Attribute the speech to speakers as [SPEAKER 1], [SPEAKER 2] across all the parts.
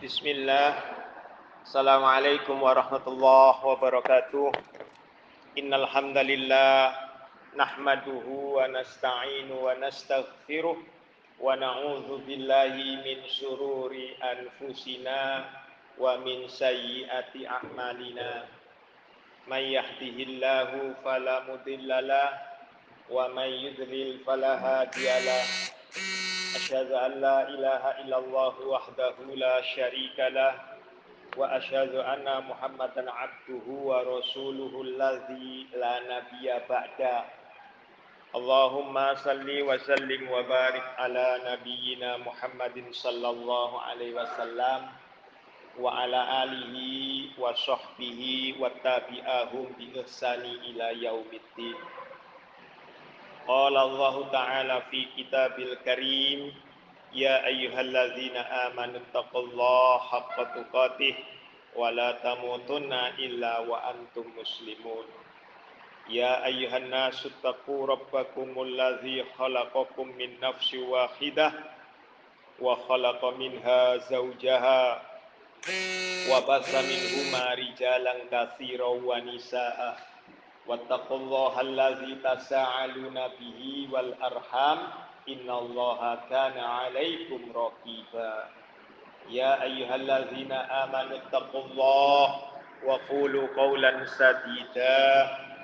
[SPEAKER 1] Bismillah. Assalamualaikum warahmatullahi wabarakatuh. Innal hamdalillah nahmaduhu wa nasta'inu wa nastaghfiruh wa na'udzu billahi min syururi anfusina wa min sayyiati a'malina. May yahdihillahu fala mudhillalah wa may yudlil fala hadiyalah. Asyhadu an la ilaha illallah wahdahu la syarika lah wa asyhadu anna Muhammadan abduhu wa rasuluhu alladzi la nabiyya ba'da. Allahumma salli wa sallim wa barik ala nabiyyina Muhammadin sallallahu alaihi wasallam wa ala alihi wa sahbihi wa tabi'ahum bi ihsani ila yaumiddin. Qala Allah Ta'ala fi kitabil karim, ya ayyuhalladzina amanu taqullaha haqqa tuqatih wa la tamutunna illa wa antum muslimun. Ya ayyuhan nasu taqu rabbakumul ladzi khalaqakum min nafsin wahidah wa khalaqa minha zawjaha wa bassa minhuma rijalan katsiran wa nisaa'a. Wattaqullaha allazi tasaaluna bihi wal arham innallaha kana 'alaikum raqiba. Ya ayyuhallazina amanu taqullaha wa qulu qawlan sadida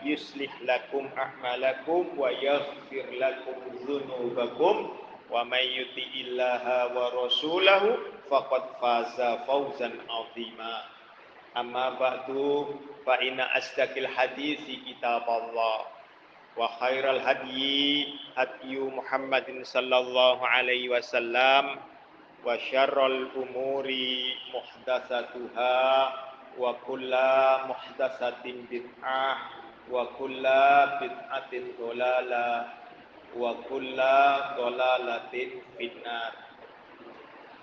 [SPEAKER 1] yuslih lakum a'malakum wa yaghfir lakum dzunubakum wa may yuti'illaha wa rasulahu faqad faza fawzan 'azima. Amma ba'du fa inna asdaqil haditsi kitaballah wa khairal hadyi hadyu Muhammadin sallallahu alaihi wasallam wa syarrul umuri muhdatsatuha wa kullu muhdatsatin bid'ah wa kullu bid'atin dhalalah wa kullu dhalalatin finnar.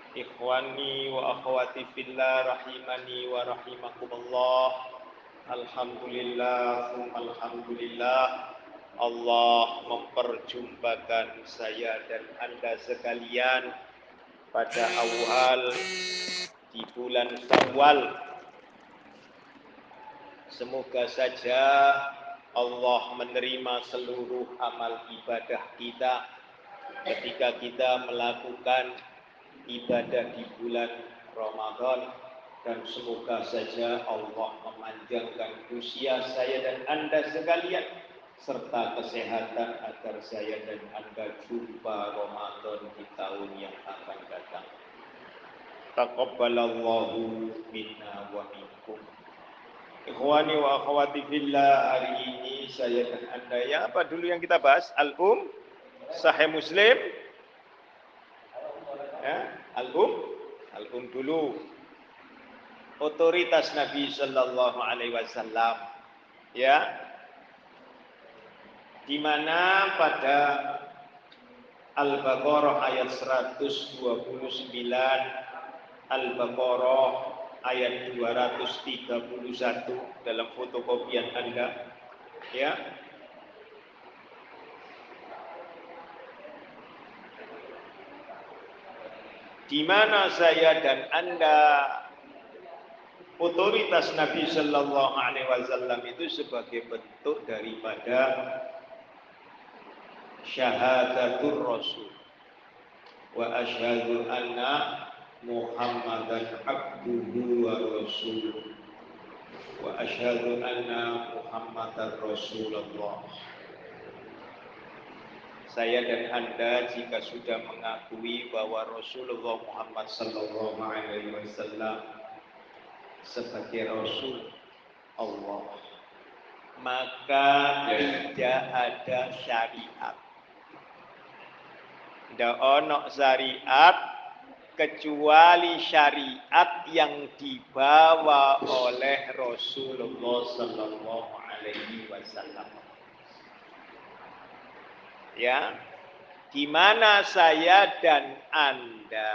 [SPEAKER 1] Ikhwani wa akhwati fillah rahimani wa rahimakumullah. Alhamdulillah, alhamdulillah, Allah memperjumpakan saya dan Anda sekalian pada awal di bulan Syawal. Semoga saja Allah menerima seluruh amal ibadah kita ketika kita melakukan ibadah di bulan Ramadan, dan semoga saja Allah memanjangkan usia saya dan Anda sekalian serta kesehatan agar saya dan Anda jumpa Ramadan di tahun yang akan datang. Taqabbalallahu minna wa minkum. Ikhwani wa akhwati fillah, hari ini saya dan Anda, ya apa dulu yang kita bahas? Sahih Muslim. Ya, al-um dulu. Otoritas Nabi sallallahu alaihi wasallam, ya. Di mana pada Al-Baqarah ayat 129, Al-Baqarah ayat 231 dalam fotokopian Anda, ya. Di mana saya dan Anda, otoritas Nabi sallallahu alaihi wasallam itu sebagai bentuk daripada syahadatur rasul wa asyhadu anna Muhammadan abduhu wa rasuluh wa asyhadu anna Muhammadar rasulullah. Saya dan Anda jika sudah mengakui bahwa Rasulullah Muhammad sallallahu alaihi wasallam sebagai Rasul Allah, maka tidak ada syariat. Tidak ono syariat kecuali syariat yang dibawa oleh Rasulullah sallallahu alaihi wasallam. Ya, di mana saya dan Anda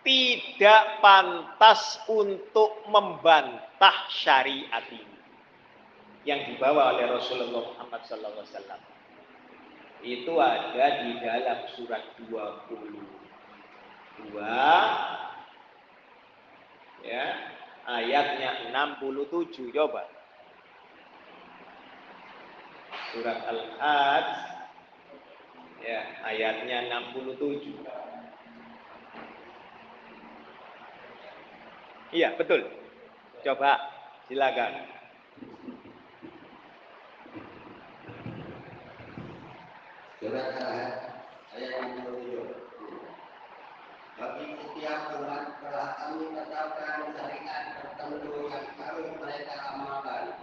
[SPEAKER 1] tidak pantas untuk membantah syariat ini yang dibawa oleh Rasulullah Muhammad SAW. Itu ada di dalam surat 22 Ya, ayatnya 67 coba. Surat Al-Hajj ya, ayatnya 67. Iya, betul. Coba silakan.
[SPEAKER 2] Surat Al-Hajj ayat 67. Bagi setiap umat telah kami tetapkan syariat tertentu yang harus mereka amalkan.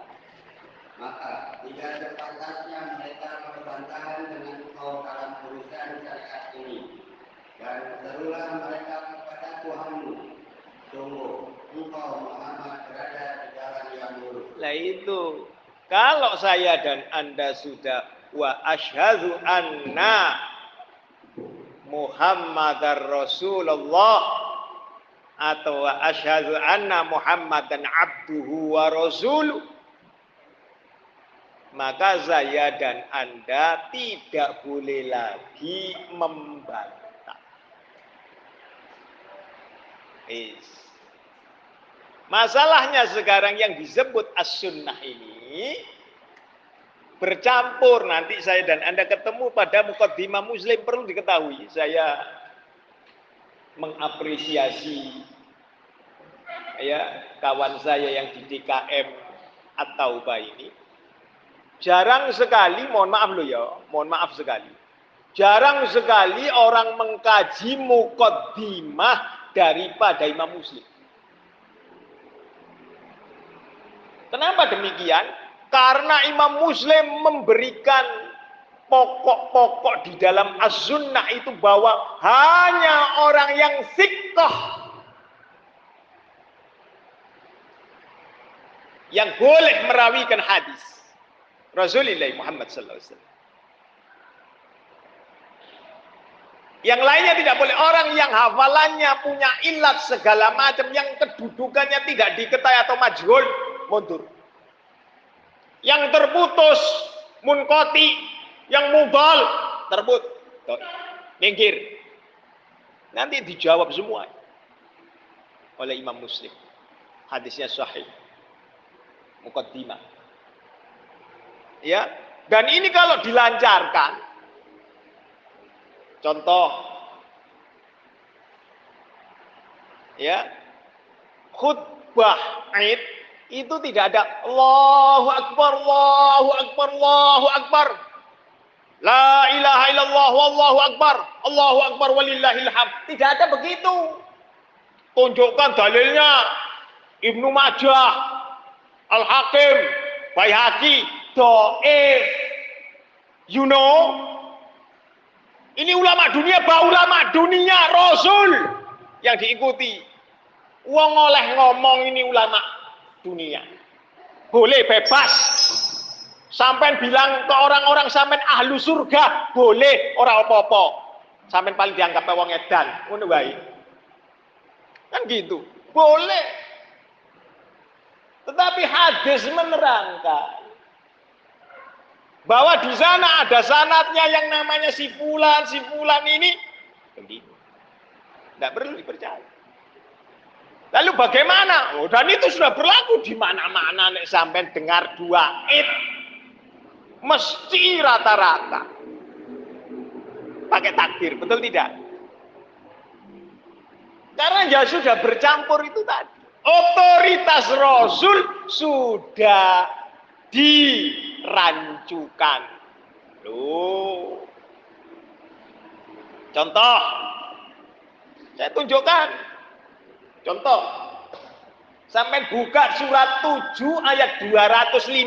[SPEAKER 2] Maka tidak sepantasnya mereka berbantahan dengan engkau dalam urusan syariat ini. Dan serulah mereka kepada Tuhanmu. Sungguh, engkau Muhammad berada di jalan yang lurus.
[SPEAKER 1] Nah itu, kalau saya dan Anda sudah wa asyhadu anna Muhammadar Rasulullah atau wa asyhadu anna Muhammadan abduhu wa rasuluh, maka saya dan Anda tidak boleh lagi membantah. Masalahnya sekarang yang disebut as-sunnah ini bercampur. Nanti saya dan Anda ketemu pada mukaddimah Muslim. Perlu diketahui, saya mengapresiasi ya kawan saya yang di DKM At-Taubah ini. Jarang sekali, mohon maaf sekali, jarang sekali orang mengkaji mukaddimah daripada Imam Muslim. Kenapa demikian? Karena Imam Muslim memberikan pokok-pokok di dalam as-sunnah itu bahwa hanya orang yang thiqah yang boleh merawikan hadis Rasulullah Muhammad sallallahu alaihi wasallam. Yang lainnya tidak boleh. Orang yang hafalannya punya ilat segala macam, yang kedudukannya tidak diketahui atau majhul, mundur. Yang terputus, munqati, yang mudhal, terputus, minggir. Nanti dijawab semua oleh Imam Muslim. Hadisnya sahih. Muqaddimah. Ya, dan ini kalau dilancarkan, contoh, ya, khutbah Id itu tidak ada Allahu Akbar, Allahu Akbar, Allahu Akbar, la ilaha illallah, wallahu akbar, Allahu Akbar walillahil hamd. Tidak ada begitu. Tunjukkan dalilnya Ibnu Majah, Al-Hakim, Baihaqi, Dhaif. You know? Ini ulama dunia, ulama dunia Rasul yang diikuti. Wong oleh ngomong ini ulama dunia. Boleh bebas. Sampai bilang ke orang-orang sampai ahlu surga, boleh, orang apa-apa. Sampai paling dianggap wong edan, ngono wae. Kan gitu. Boleh. Tetapi hadis menerangkan bahwa di sana ada sanadnya yang namanya si fulan ini begitu. Tidak perlu dipercaya. Lalu bagaimana? Oh, dan itu sudah berlaku di mana-mana. Nek sampai dengar dua id, mesti rata-rata pakai takbir, betul tidak? Karena ya sudah bercampur itu tadi. Otoritas Rasul sudah dirancukan. Loh. Contoh, saya tunjukkan. Contoh, sampai buka surat 7 ayat 205.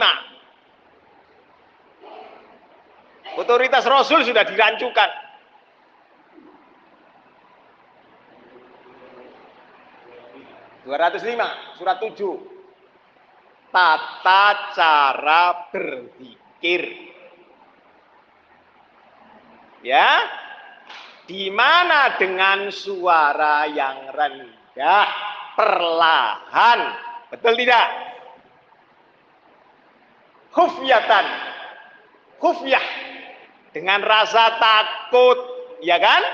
[SPEAKER 1] Otoritas Rasul sudah dirancukan. Surat 7. Tata cara berzikir. Ya, di mana dengan suara yang rendah, perlahan, betul tidak? Khufyatan, khufyah, dengan rasa takut, ya kan?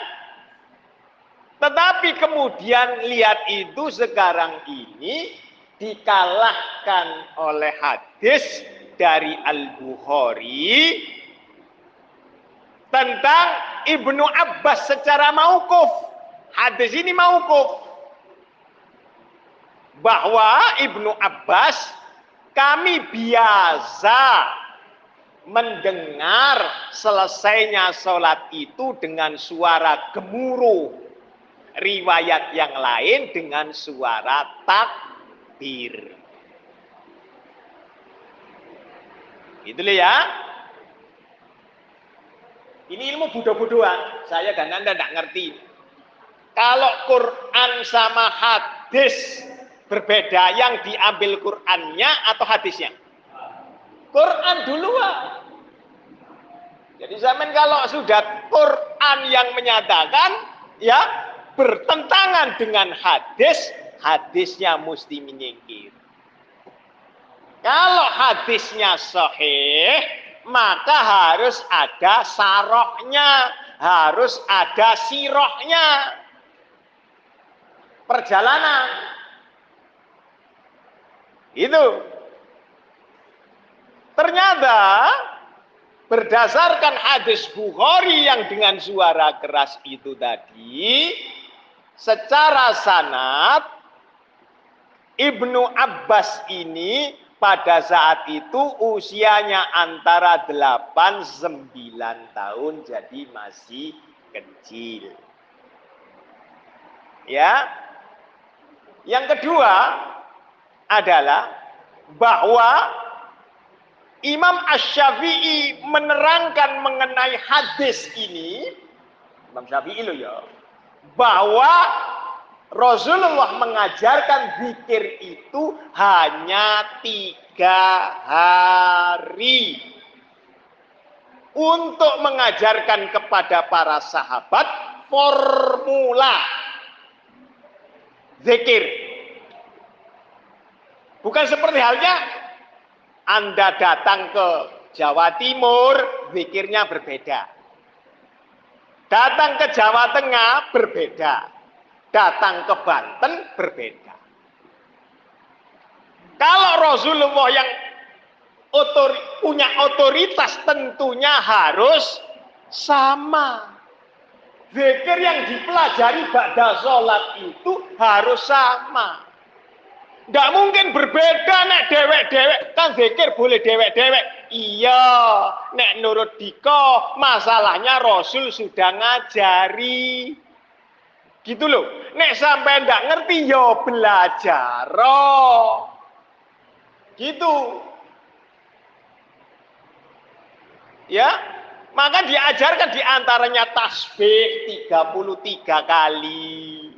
[SPEAKER 1] Tetapi kemudian lihat itu sekarang ini dikalahkan oleh hadis dari Al-Bukhari tentang Ibnu Abbas secara mauquf. Hadis ini mauquf. Bahwa Ibnu Abbas, kami biasa mendengar selesainya sholat itu dengan suara gemuruh. Riwayat yang lain dengan suara takbir. Gitu loh ya. Ini ilmu bodoh-bodohan. Saya dan Anda tidak ngerti. Kalau Quran sama hadis berbeda, yang diambil Qurannya atau hadisnya? Quran duluan. Jadi zaman kalau sudah Quran yang menyatakan, ya bertentangan dengan hadis, hadisnya mesti menyingkir. Kalau hadisnya sahih, maka harus ada sarohnya, harus ada sirohnya. Perjalanan. Itu. Ternyata berdasarkan hadis Bukhari yang dengan suara keras itu tadi, secara sanad Ibnu Abbas ini pada saat itu usianya antara 8-9 tahun, jadi masih kecil. Ya. Yang kedua adalah bahwa Imam Asy-Syafi'i menerangkan mengenai hadis ini, Imam Syafi'i loh ya, bahwa Rasulullah mengajarkan zikir itu hanya 3 hari untuk mengajarkan kepada para sahabat formula zikir. Bukan seperti halnya Anda datang ke Jawa Timur, zikirnya berbeda. Datang ke Jawa Tengah, berbeda. Datang ke Banten, berbeda. Kalau Rasulullah yang punya otoritas tentunya harus sama. Zikir yang dipelajari ba'da sholat itu harus sama. Nggak mungkin berbeda, nek dewek-dewek. Kan zikir boleh dewek-dewek. Iya, nek nurut diko, masalahnya Rasul sudah ngajari. Gitu loh. Nek sampai nggak ngerti, yo belajar. Gitu. Ya, maka diajarkan diantaranya tasbih 33 kali.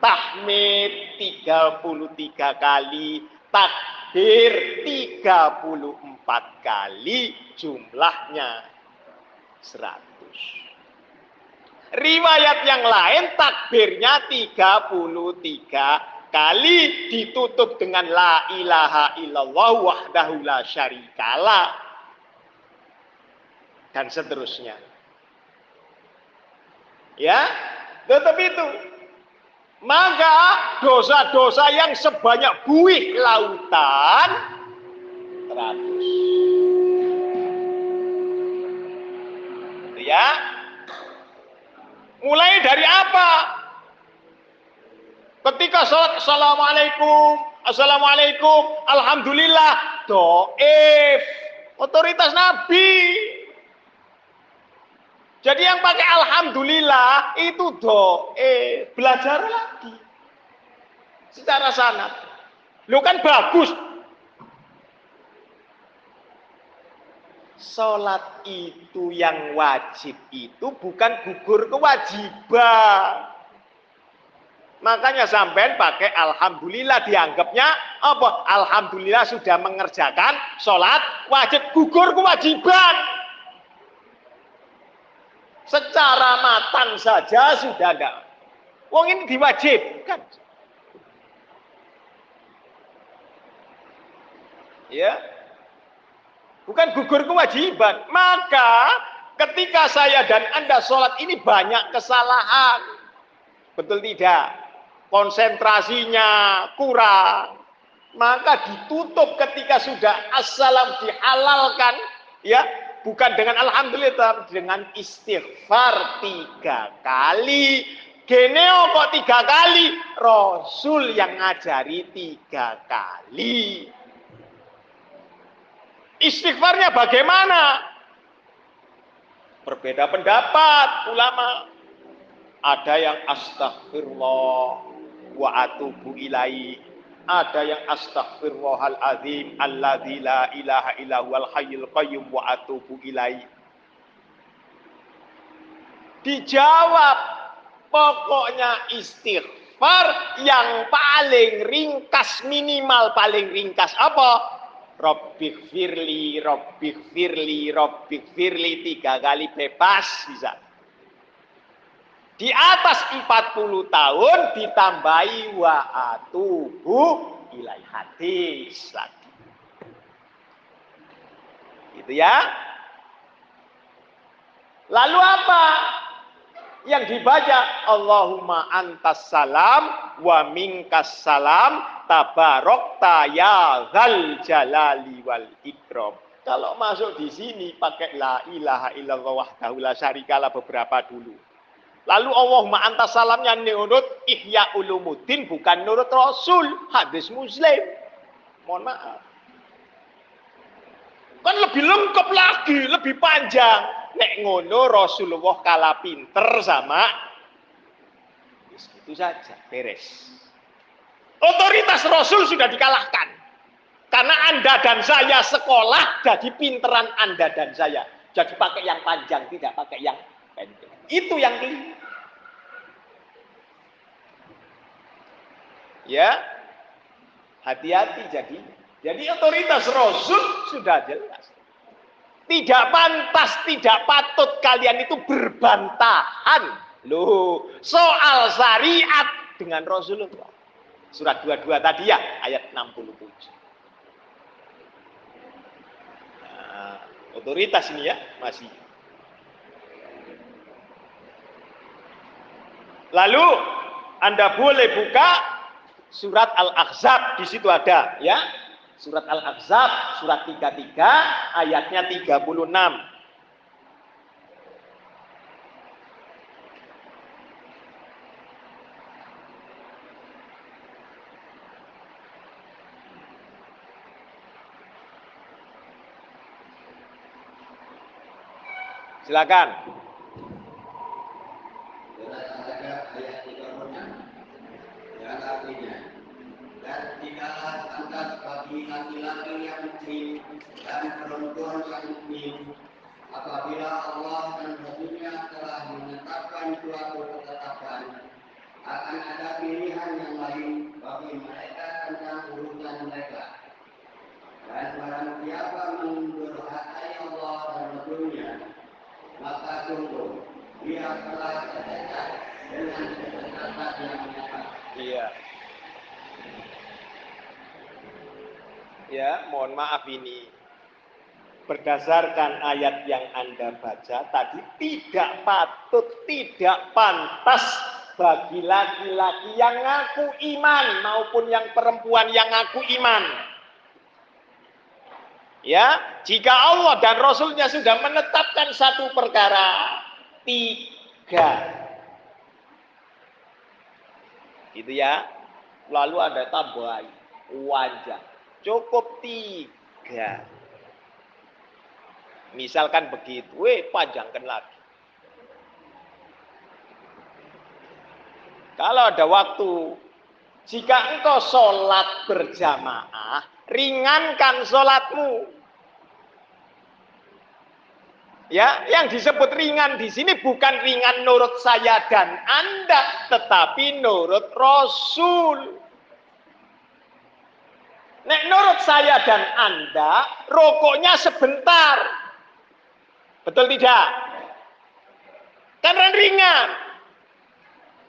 [SPEAKER 1] Tahmid 33 kali, takbir 34 kali, jumlahnya 100. Riwayat yang lain takbirnya 33 kali, ditutup dengan la ilaha illallah wahdahu la syarikalah, dan seterusnya. Ya, tetap itu. Maka dosa-dosa yang sebanyak buih lautan 100. Ya. Mulai dari apa? Ketika sholat assalamualaikum, assalamualaikum, alhamdulillah, doif, otoritas Nabi. Jadi yang pakai alhamdulillah itu belajar lagi secara sanad. Lu kan bagus. Salat itu yang wajib itu bukan gugur kewajiban. Makanya sampean pakai alhamdulillah, dianggapnya apa? Alhamdulillah sudah mengerjakan salat wajib, gugur kewajiban. Secara matang saja sudah enggak. Wong ini diwajibkan. Ya. Bukan gugur kewajiban. Maka ketika saya dan Anda sholat ini banyak kesalahan. Betul tidak? Konsentrasinya kurang. Maka ditutup ketika sudah assalam dihalalkan, ya, bukan dengan alhamdulillah, tapi dengan istighfar 3 kali. Geneo kok 3 kali? Rasul yang ngajari 3 kali. Istighfarnya bagaimana? Berbeda pendapat ulama. Ada yang astaghfirullah wa atubu ilaihi. Ada yang astaghfirullahal azim alladzi la ilaha illa huwal hayyul qayyum wa atubu ilaihi. Dijawab, pokoknya istighfar yang paling ringkas, minimal paling ringkas apa? Rabbighfirli, Rabbighfirli, Rabbighfirli 3 kali bebas bisa. Di atas 40 tahun ditambahi wa atubu ilai, hadis lagi. Gitu ya. Lalu apa yang dibaca? Allahumma antas salam wa minkas salam tabarokta ya dzal jalali wal ikram. Kalau masuk di sini pakai la ilaha illallah wahdahu la syarikalah beberapa dulu. Lalu Allahumma antas salamnya nurut Ihya Ulumuddin, bukan nurut Rasul, hadis Muslim. Mohon maaf. Kan lebih lengkap lagi, lebih panjang. Nek ngono Rasulullah kalah pinter sama itu saja, beres. Otoritas Rasul sudah dikalahkan. Karena Anda dan saya sekolah jadi pinteran Anda dan saya. Jadi pakai yang panjang, tidak pakai yang pendek. Itu yang keliru. Ya, hati-hati jadi. Jadi otoritas Rasul sudah jelas. Tidak pantas, tidak patut kalian itu berbantahan. Loh, soal syariat dengan Rasulullah. Surat 22 tadi ya, ayat 67. Nah, otoritas ini ya, masih. Lalu Anda boleh buka surat Al-Ahzab, di situ ada ya. Surat Al-Ahzab surat 33 ayatnya 36. Silakan.
[SPEAKER 2] Yang artinya, dan tidaklah pantas bagi laki-laki yang mukmin dan perempuan yang mukmin apabila Allah dan Rasulnya telah menetapkan suatu ketetapan, akan ada pilihan yang lain bagi mereka tentang urusan mereka. Dan barang siapa mendurhakai Allah dan Rasulnya, maka sungguh dia telah tersesat dengan kesesatan yang nyata.
[SPEAKER 1] Iya. Ya, mohon maaf ini. Berdasarkan ayat yang Anda baca tadi, tidak patut, tidak pantas bagi laki-laki yang ngaku iman maupun yang perempuan yang ngaku iman. Ya, jika Allah dan Rasulnya sudah menetapkan satu perkara, 3. Gitu ya. Lalu ada tambahan wajah. Cukup 3. Misalkan begitu, panjangkan lagi. Kalau ada waktu, jika engkau sholat berjamaah, ringankan sholatmu. Ya, yang disebut ringan di sini bukan ringan nurut saya dan Anda, tetapi nurut Rasul. Nek nurut saya dan Anda, rokoknya sebentar. Betul tidak? Karena ringan.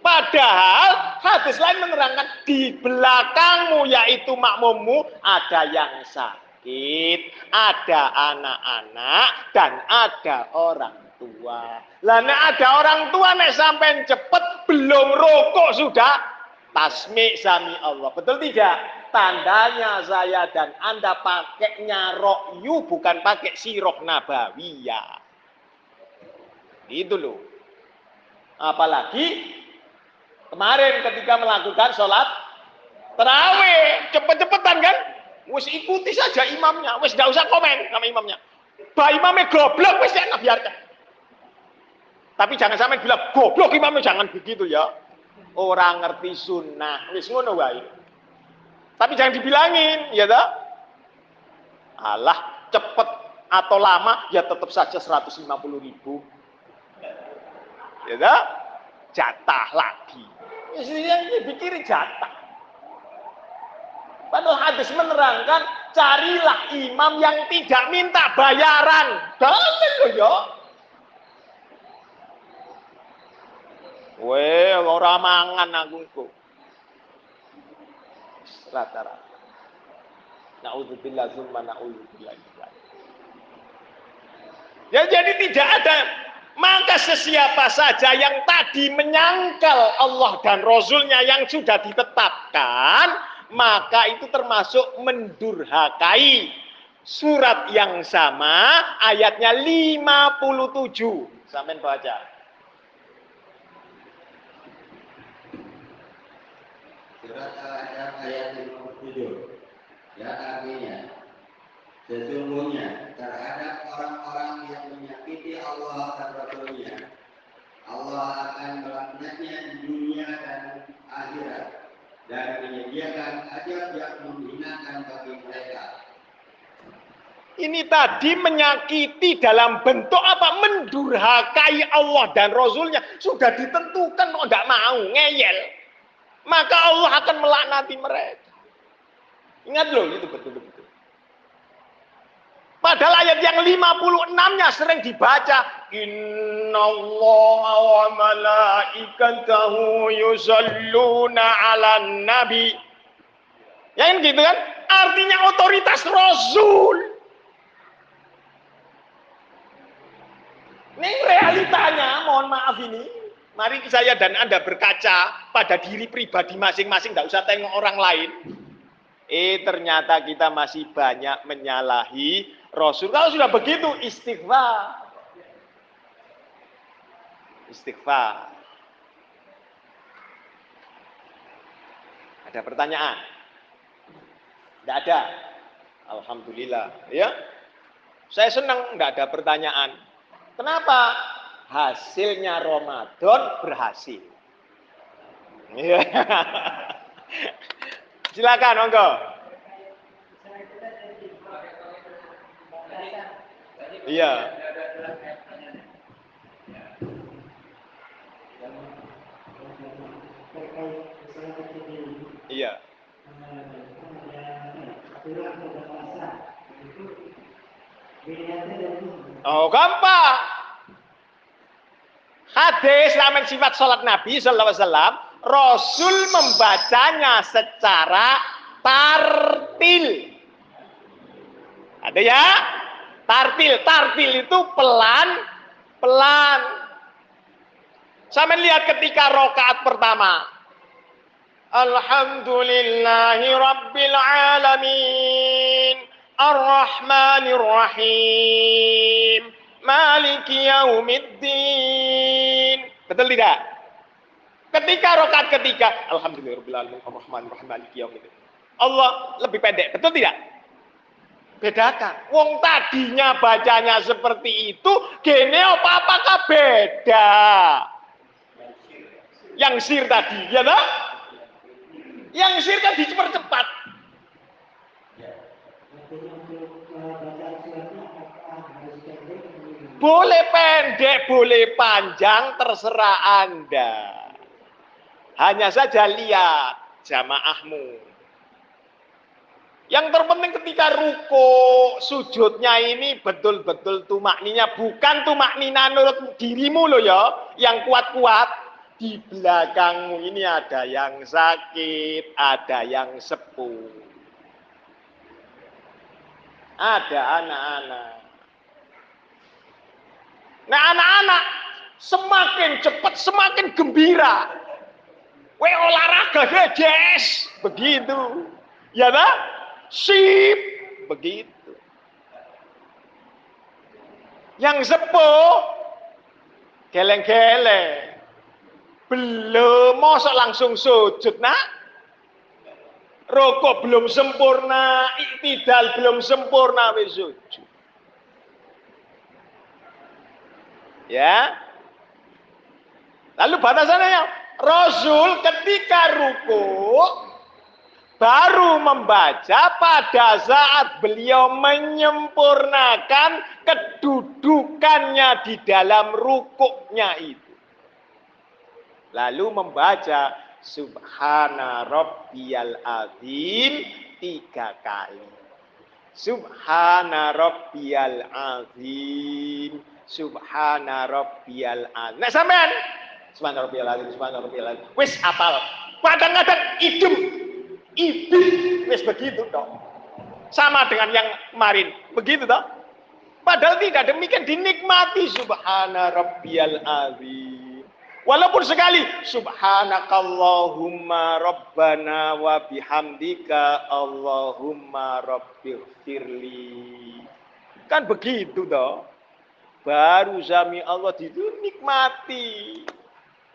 [SPEAKER 1] Padahal hadis lain menerangkan di belakangmu yaitu makmummu ada yang sakit, ada anak-anak, dan ada orang tua. Lah nek ada orang tua nek sampean cepet belum rokok sudah tasmi sami Allah. Betul tidak? Tandanya saya dan Anda pakainya rokyu bukan pakai sirok nabawiyah. Itu loh. Apalagi kemarin ketika melakukan sholat tarawih, cepet-cepetan kan? Wis ikuti saja imamnya, wis gak usah komen sama imamnya. Bah imamnya goblok, wis jangan biarkan. Tapi jangan sampai bilang goblok imamnya, jangan begitu ya. Orang ngerti sunnah, wis ngono wae. Tapi jangan dibilangin, ya toh? Alah, cepet atau lama ya tetap saja 150.000. Ya toh? Jatah lagi. Yang dipikirin jatah. Padahal hadis menerangkan carilah imam yang tidak minta bayaran. Dalil loh ya. Weh, ora mangan aku. Rata-rata. Na'udzubillah summa na'udzubillah. Ya jadi tidak ada. Maka sesiapa saja yang tadi menyangkal Allah dan Rasulnya yang sudah ditetapkan, maka itu termasuk mendurhakai surat yang sama, ayatnya 57. Sampai baca.
[SPEAKER 2] Surat Al-Ahzab ayat 57. Ya artinya, sesungguhnya terhadap orang-orang yang menyakiti Allah dan Rasulnya, Allah akan melaknatnya di dunia dan akhirat dan menyediakan azab yang menghinakan bagi mereka.
[SPEAKER 1] Ini tadi menyakiti dalam bentuk apa? Mendurhakai Allah dan Rasulnya. Sudah ditentukan kok tidak mau, ngeyel. Maka Allah akan melaknati mereka. Ingat loh, itu betul-betul. Padahal ayat yang 56-nya sering dibaca. Innallaha wa malaikatahu yusalluna 'alan nabi. Ya kan gitu kan? Artinya otoritas Rasul. Ini realitanya, mohon maaf ini. Mari saya dan Anda berkaca pada diri pribadi masing-masing, tidak usah tengok orang lain. Ternyata kita masih banyak menyalahi Rasul. Kalau sudah begitu, istighfar. Istighfar. Ada pertanyaan? Tidak ada. Alhamdulillah. Ya, saya senang tidak ada pertanyaan. Kenapa? Hasilnya Ramadan berhasil. Ya. Silakan, monggo. Iya. Iya. Oh, gampang. Hadis lamen sifat salat Nabi sallallahu alaihi wasallam, Rasul membacanya secara tartil. Ada ya? Tartil. Tartil itu pelan-pelan. Sampai lihat ketika rakaat pertama. Alhamdulillahi rabbil alamin. Ar-Rahmanir Rahim. Maliki yaumiddin. Betul tidak? Ketika rakaat ketiga, alhamdulillahirabbil alamin ar-rahmanir rahim maliki yaumiddin. Allah lebih pendek, betul tidak? Bedakan. Wong tadinya bacanya seperti itu, gene apa-apakah beda? Yang sir tadi, ya toh? Yang sir kan dipercepat. Boleh pendek, boleh panjang, terserah Anda. Hanya saja lihat jamaahmu. Yang terpenting ketika ruko, sujudnya ini betul-betul tumakninya. Bukan tumaknina menurut dirimu loh ya. Yang kuat-kuat. Di belakangmu ini ada yang sakit, ada yang sepuh. Ada anak-anak. Nah anak-anak semakin cepat semakin gembira. Olahraga yes, begitu. Ya dah? Sip, begitu. Yang sepuh geleng-geleng. Belum mosok langsung sujud, nak. Rokok belum sempurna, iktidal belum sempurna, wis sujud. Ya. Lalu batasannya, Rasul ketika rukuk baru membaca pada saat beliau menyempurnakan kedudukannya di dalam rukuknya itu. Lalu membaca Subhana Rabbiyal Azim 3 kali. Subhana Rabbiyal Azim. Subhana Rabbiyal Azim. Nah sampean Subhana Rabbiyal Azim, Subhana Rabbiyal Azim. Wis apal. Kadang-kadang idem, ibih, wis begitu toh. Sama dengan yang kemarin, begitu toh. Padahal tidak demikian, dinikmati Subhana Rabbiyal Azim. Walaupun sekali Subhanakallahumma Rabbana wa bihamdika Allahumma rabbighfirli. Kan begitu toh. Baru sami Allah itu nikmati.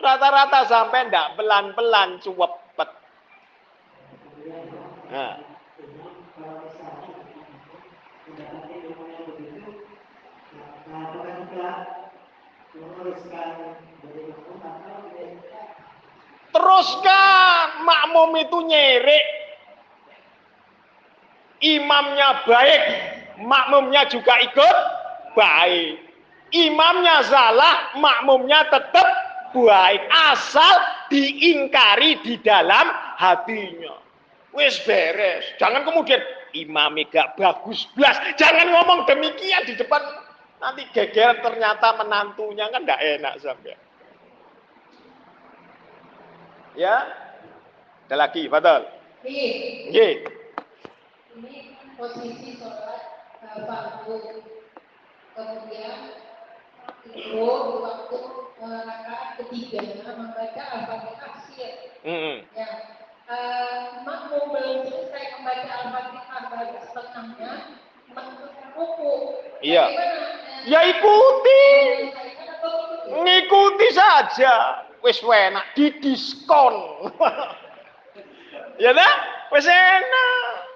[SPEAKER 1] Rata-rata sampai ndak pelan-pelan cuwepet. Nah. Teruskan, makmum itu nyerik. Imamnya baik, makmumnya juga ikut baik. Imamnya salah, makmumnya tetap baik. Asal diingkari di dalam hatinya. Wis beres. Jangan kemudian imamnya gak bagus blas. Jangan ngomong demikian di depan. Nanti geger ternyata menantunya kan gak enak sampai. Ya, ada lagi, betul. Ini
[SPEAKER 3] posisi sholat fardu. Kemudian itu waktu rakaat ketiga membaca Al-Fatihah akhir. Ya, makmum belum selesai membaca Al-Fatihah baru setengahnya meneruskan ruku.
[SPEAKER 1] Iya. Ya ikuti. Ngikuti saja. Wis enak didiskon. Ya dah, wis enak.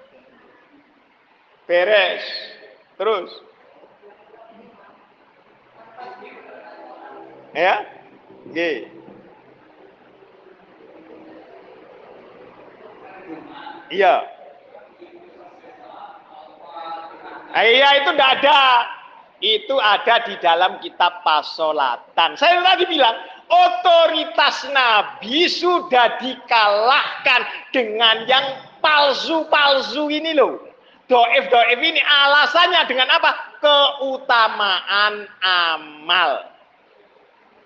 [SPEAKER 1] Beres. Terus. Ya? Nggih. Iya. Iya itu enggak ada. Itu ada di dalam kitab Pasolatan. Saya tadi bilang, otoritas Nabi sudah dikalahkan dengan yang palsu-palsu ini loh. Doif ini alasannya dengan apa? Keutamaan amal.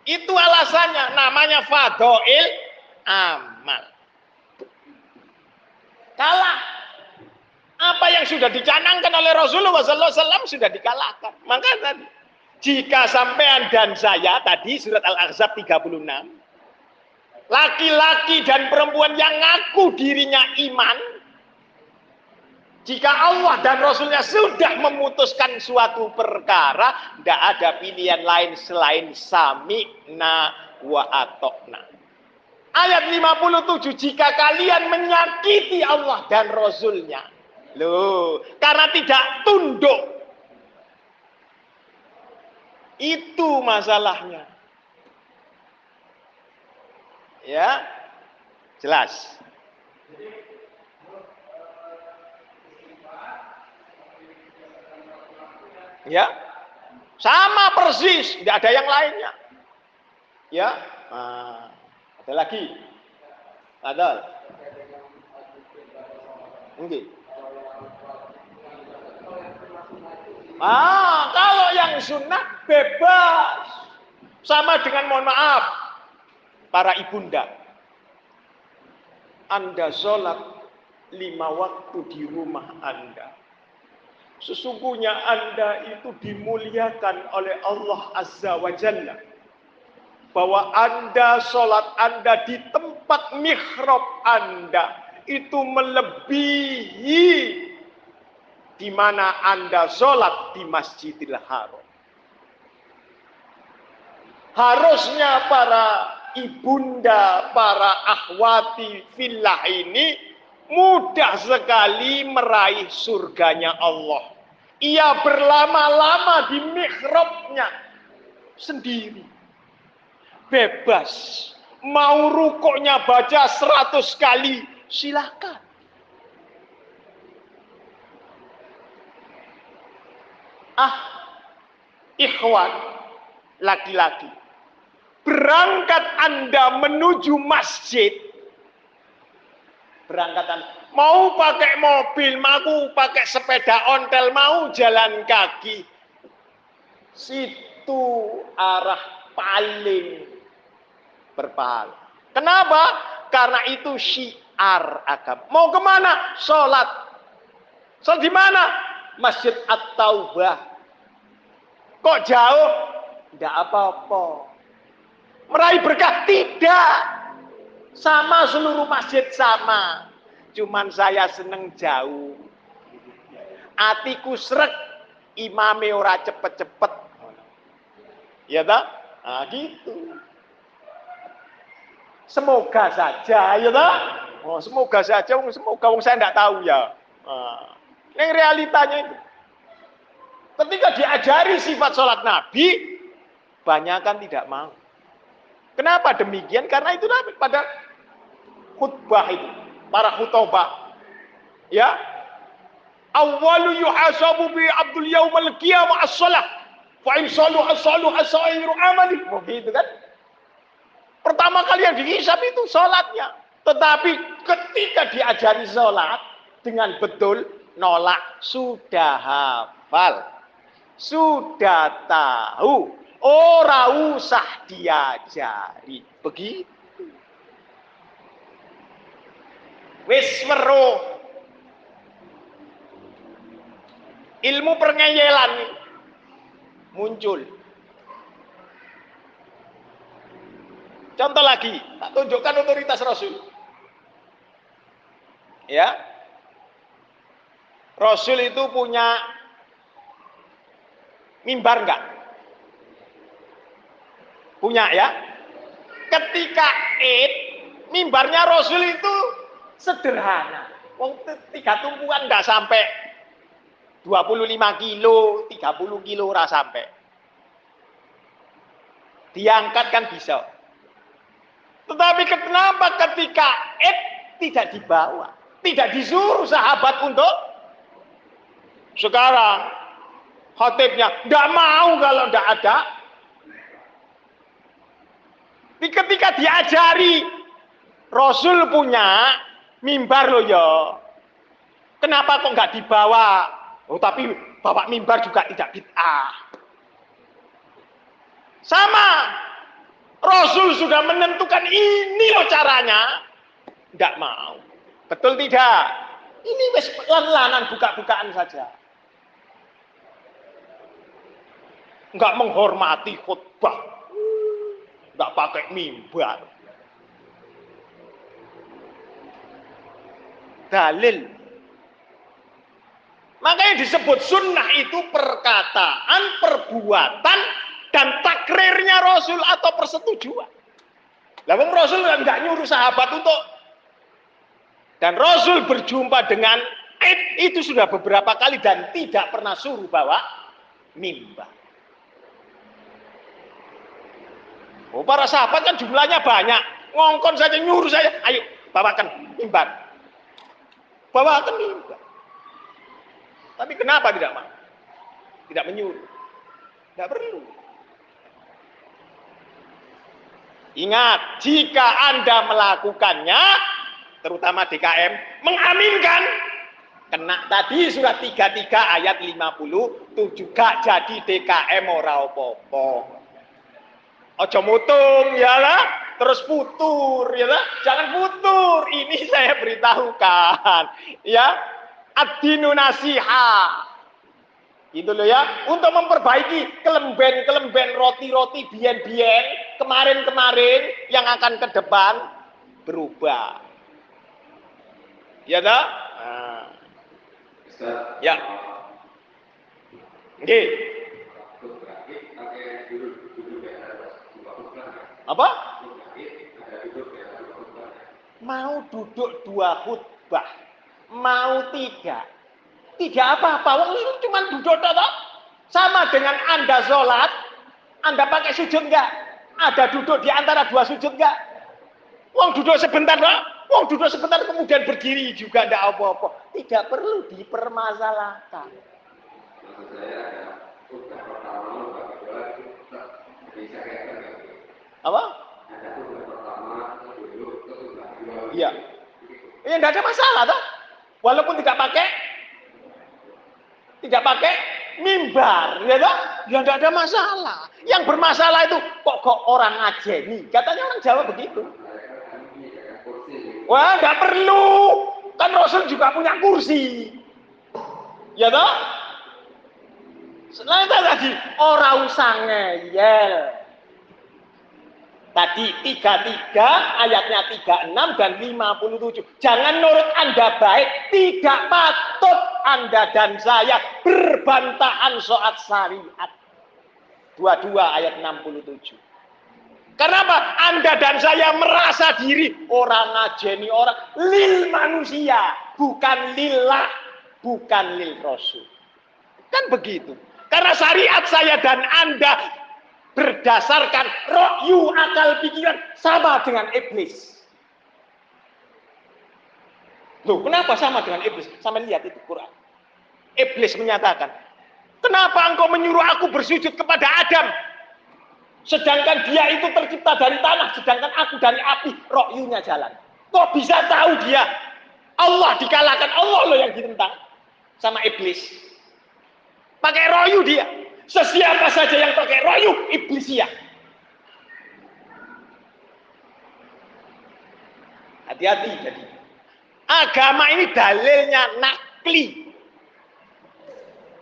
[SPEAKER 1] Itu alasannya, namanya fadhail amal. Kalah. Apa yang sudah dicanangkan oleh Rasulullah SAW sudah dikalahkan. Maka tadi, jika sampean dan saya tadi surat Al-Ahzab 36, laki-laki dan perempuan yang ngaku dirinya iman, jika Allah dan Rasulnya sudah memutuskan suatu perkara, tidak ada pilihan lain selain sami'na wa atokna. Ayat 57, jika kalian menyakiti Allah dan Rasulnya, loh, karena tidak tunduk, itu masalahnya. Ya, jelas. Ya, sama persis, tidak ada yang lainnya. Ya, ada lagi, ada. Mungkin. Kalau yang sunnah bebas, sama dengan mohon maaf, para ibunda. Anda sholat 5 waktu di rumah Anda. Sesungguhnya Anda itu dimuliakan oleh Allah Azza wa Jalla. Bahwa Anda, sholat Anda di tempat mihrab Anda itu melebihi di mana Anda sholat di Masjidil Haram. Harusnya para ibunda, para akhwati fillah ini mudah sekali meraih surganya Allah. Ia berlama-lama di mihrabnya sendiri. Bebas. Mau rukuknya baca 100 kali, silakan. Ikhwan, laki-laki. Berangkat Anda menuju masjid. Berangkatan. Mau pakai mobil, mau pakai sepeda ontel, mau jalan kaki. Situ arah paling berpahala. Kenapa? Karena itu syiar agama. Mau kemana? Sholat. Sholat di mana? Masjid At-Taubah. Kok jauh? Tidak apa-apa. Meraih berkah? Tidak. Sama seluruh masjid sama. Cuman saya seneng jauh. Atiku srek. Imame ora cepet-cepet. Ya tak? Nah gitu. Semoga saja, ya tak? Oh, semoga saja, semoga saya tidak tahu ya. Ini realitanya itu. Ketika diajari sifat sholat Nabi, banyak kan tidak mau. Kenapa demikian? Karena itu Nabi pada khutbah itu, para khutbah, ya. Awwalu yuhasabu bi abdul yaumal qiyamah as-shalah. Fa in saluha sairu amali. Begitu kan? Pertama kali yang dihisab itu sholatnya. Tetapi ketika diajari sholat dengan betul, nolak, sudah hafal. Sudah tahu. Ora usah diajari. Begitu. Wis weruh. Ilmu pengeyelan muncul. Contoh lagi, tak tunjukkan otoritas Rasul. Ya. Rasul itu punya mimbar enggak? Punya ya. Ketika Id, mimbarnya Rasul itu sederhana. Wong 3 tumpuan enggak sampai 25 kilo, 30 kilo ora sampai. Diangkat kan bisa. Tetapi kenapa ketika Id tidak dibawa? Tidak disuruh sahabat untuk sekarang khatibnya tidak mau kalau tidak ada. Ketika diajari Rasul punya mimbar loh ya. Kenapa kok nggak dibawa? Oh tapi bawa mimbar juga tidak bid'ah. Sama. Rasul sudah menentukan ini loh caranya. Tidak mau. Betul tidak? Ini wis lelanan buka-bukaan saja. Enggak menghormati khutbah. Enggak pakai mimbar. Dalil. Makanya disebut sunnah itu perkataan, perbuatan, dan takrirnya Rasul atau persetujuan. Lah wong Rasul enggak nyuruh sahabat untuk, dan Rasul berjumpa dengan Id itu sudah beberapa kali dan tidak pernah suruh bawa mimbar. Oh, para sahabat kan jumlahnya banyak, ngongkon saja nyuruh saya, ayo bawakan mimbar. Bawakan mimbar. Tapi kenapa tidak mau? Tidak menyuruh. Tidak perlu. Ingat, jika Anda melakukannya, terutama DKM, mengaminkan, kena tadi surat 33 ayat 50, itu juga jadi DKM ora opo-opo. Ojo mutung, ya lah, terus putur, ya lah, jangan putur. Ini saya beritahukan, ya, ad-dinu nasiha. Gitu loh ya, untuk memperbaiki kelemben-kelemben roti-roti bien-bien kemarin-kemarin yang akan ke depan berubah. Ya toh? Nah. Ya. Oke. Apa? Mau duduk 2 khutbah, mau tidak apa-apa. Wong itu cuma duduk toh. Sama dengan Anda sholat, Anda pakai sujud enggak? Ada duduk di antara 2 sujud enggak? Wong duduk sebentar toh. Wong duduk sebentar kemudian berdiri juga enggak apa-apa. Tidak perlu dipermasalahkan. Apa? Iya. Ya enggak ada masalah toh. Walaupun tidak pakai mimbar, ya toh? Ya enggak ada masalah. Yang bermasalah itu kok orang ngajeni. Katanya orang Jawa begitu. Wah, enggak perlu. Kan Rasul juga punya kursi. Ya toh? Selain tadi ora usah ngeyel. Tadi 33 ayatnya 36 dan 57. Jangan nurut Anda baik, tidak patut Anda dan saya berbantahan soal syariat. 22 ayat 67. Karena apa? Anda dan saya merasa diri orang ngajeni orang lil manusia, bukan lillah, bukan lil rasul. Kan begitu. Karena syariat saya dan Anda berdasarkan ra'yu akal pikiran sama dengan iblis. Loh, kenapa sama dengan iblis? Sama lihat itu Quran. Iblis menyatakan, kenapa engkau menyuruh aku bersujud kepada Adam? Sedangkan dia itu tercipta dari tanah, sedangkan aku dari api, ra'yunya jalan. Kok bisa tahu dia? Allah dikalahkan, Allah loh yang ditentang sama iblis. Pakai ra'yu dia. Sesiapa saja yang pakai ra'yu, iblis ya. Hati-hati jadi. Agama ini dalilnya nakli.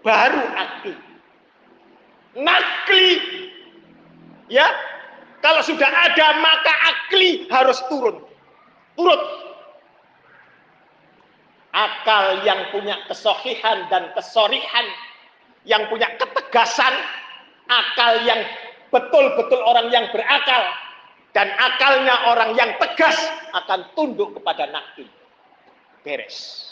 [SPEAKER 1] Baru akli. Nakli. Ya. Kalau sudah ada maka akli harus turun. Turut. Akal yang punya kesohihan dan kesorihan, yang punya ketegasan, akal yang betul-betul orang yang berakal, dan akalnya orang yang tegas akan tunduk kepada nakli. Beres.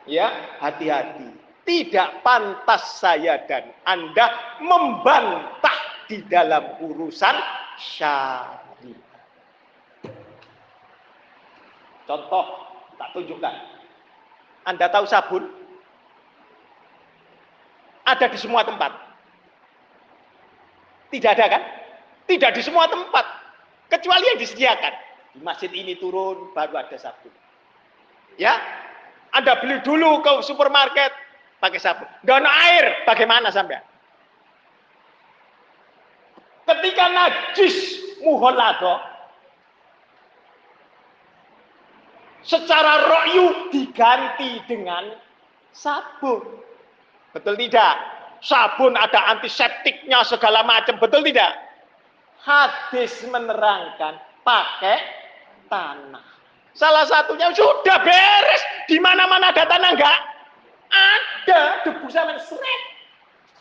[SPEAKER 1] Ya, hati-hati. Tidak pantas saya dan Anda membantah di dalam urusan syariat. Contoh, tak tunjukkan. Anda tahu sabun? Ada di semua tempat. Tidak ada kan? Tidak di semua tempat. Kecuali yang disediakan. Di masjid ini turun, baru ada sabun. Ya, Anda beli dulu ke supermarket, pakai sabun. Nggak ada air, bagaimana sampai? Ketika najis muholado, secara ra'yu diganti dengan sabun. Betul tidak? Sabun ada antiseptiknya segala macam, betul tidak? Hadis menerangkan pakai tanah. Salah satunya sudah beres. Di mana-mana ada tanah enggak? Ada debu sama seret.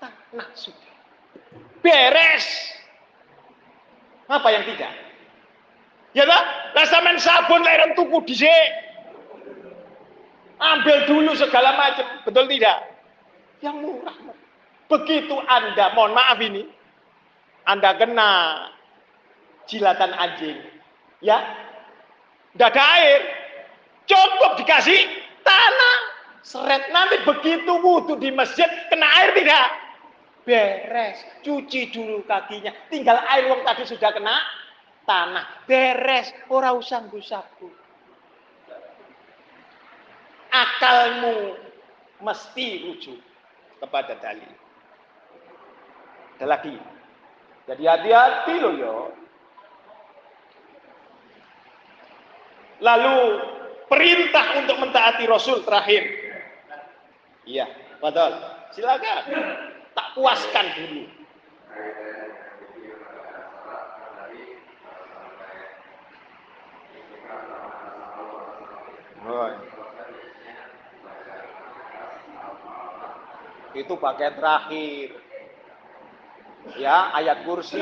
[SPEAKER 1] Tanah sudah. Beres. Apa yang tidak? Ya lah, sampean sabun leren tuku dhisik. Ambil dulu segala macam, betul tidak? Yang murah. Begitu Anda, mohon maaf ini, Anda kena jilatan anjing, ya, tidak ada air, cukup dikasih tanah, seret. Nanti begitu wudhu di masjid, kena air tidak? Beres, cuci dulu kakinya, tinggal air wong tadi sudah kena tanah, beres, ora usah sabu. Akalmu mesti rujuk kepada dalil. Ada lagi. Jadi hati-hati loh ya. Lalu perintah untuk mentaati Rasul terakhir. Iya, betul. Silakan. Tak puaskan dulu. Oh. Itu bagian terakhir. Ya, ayat kursi.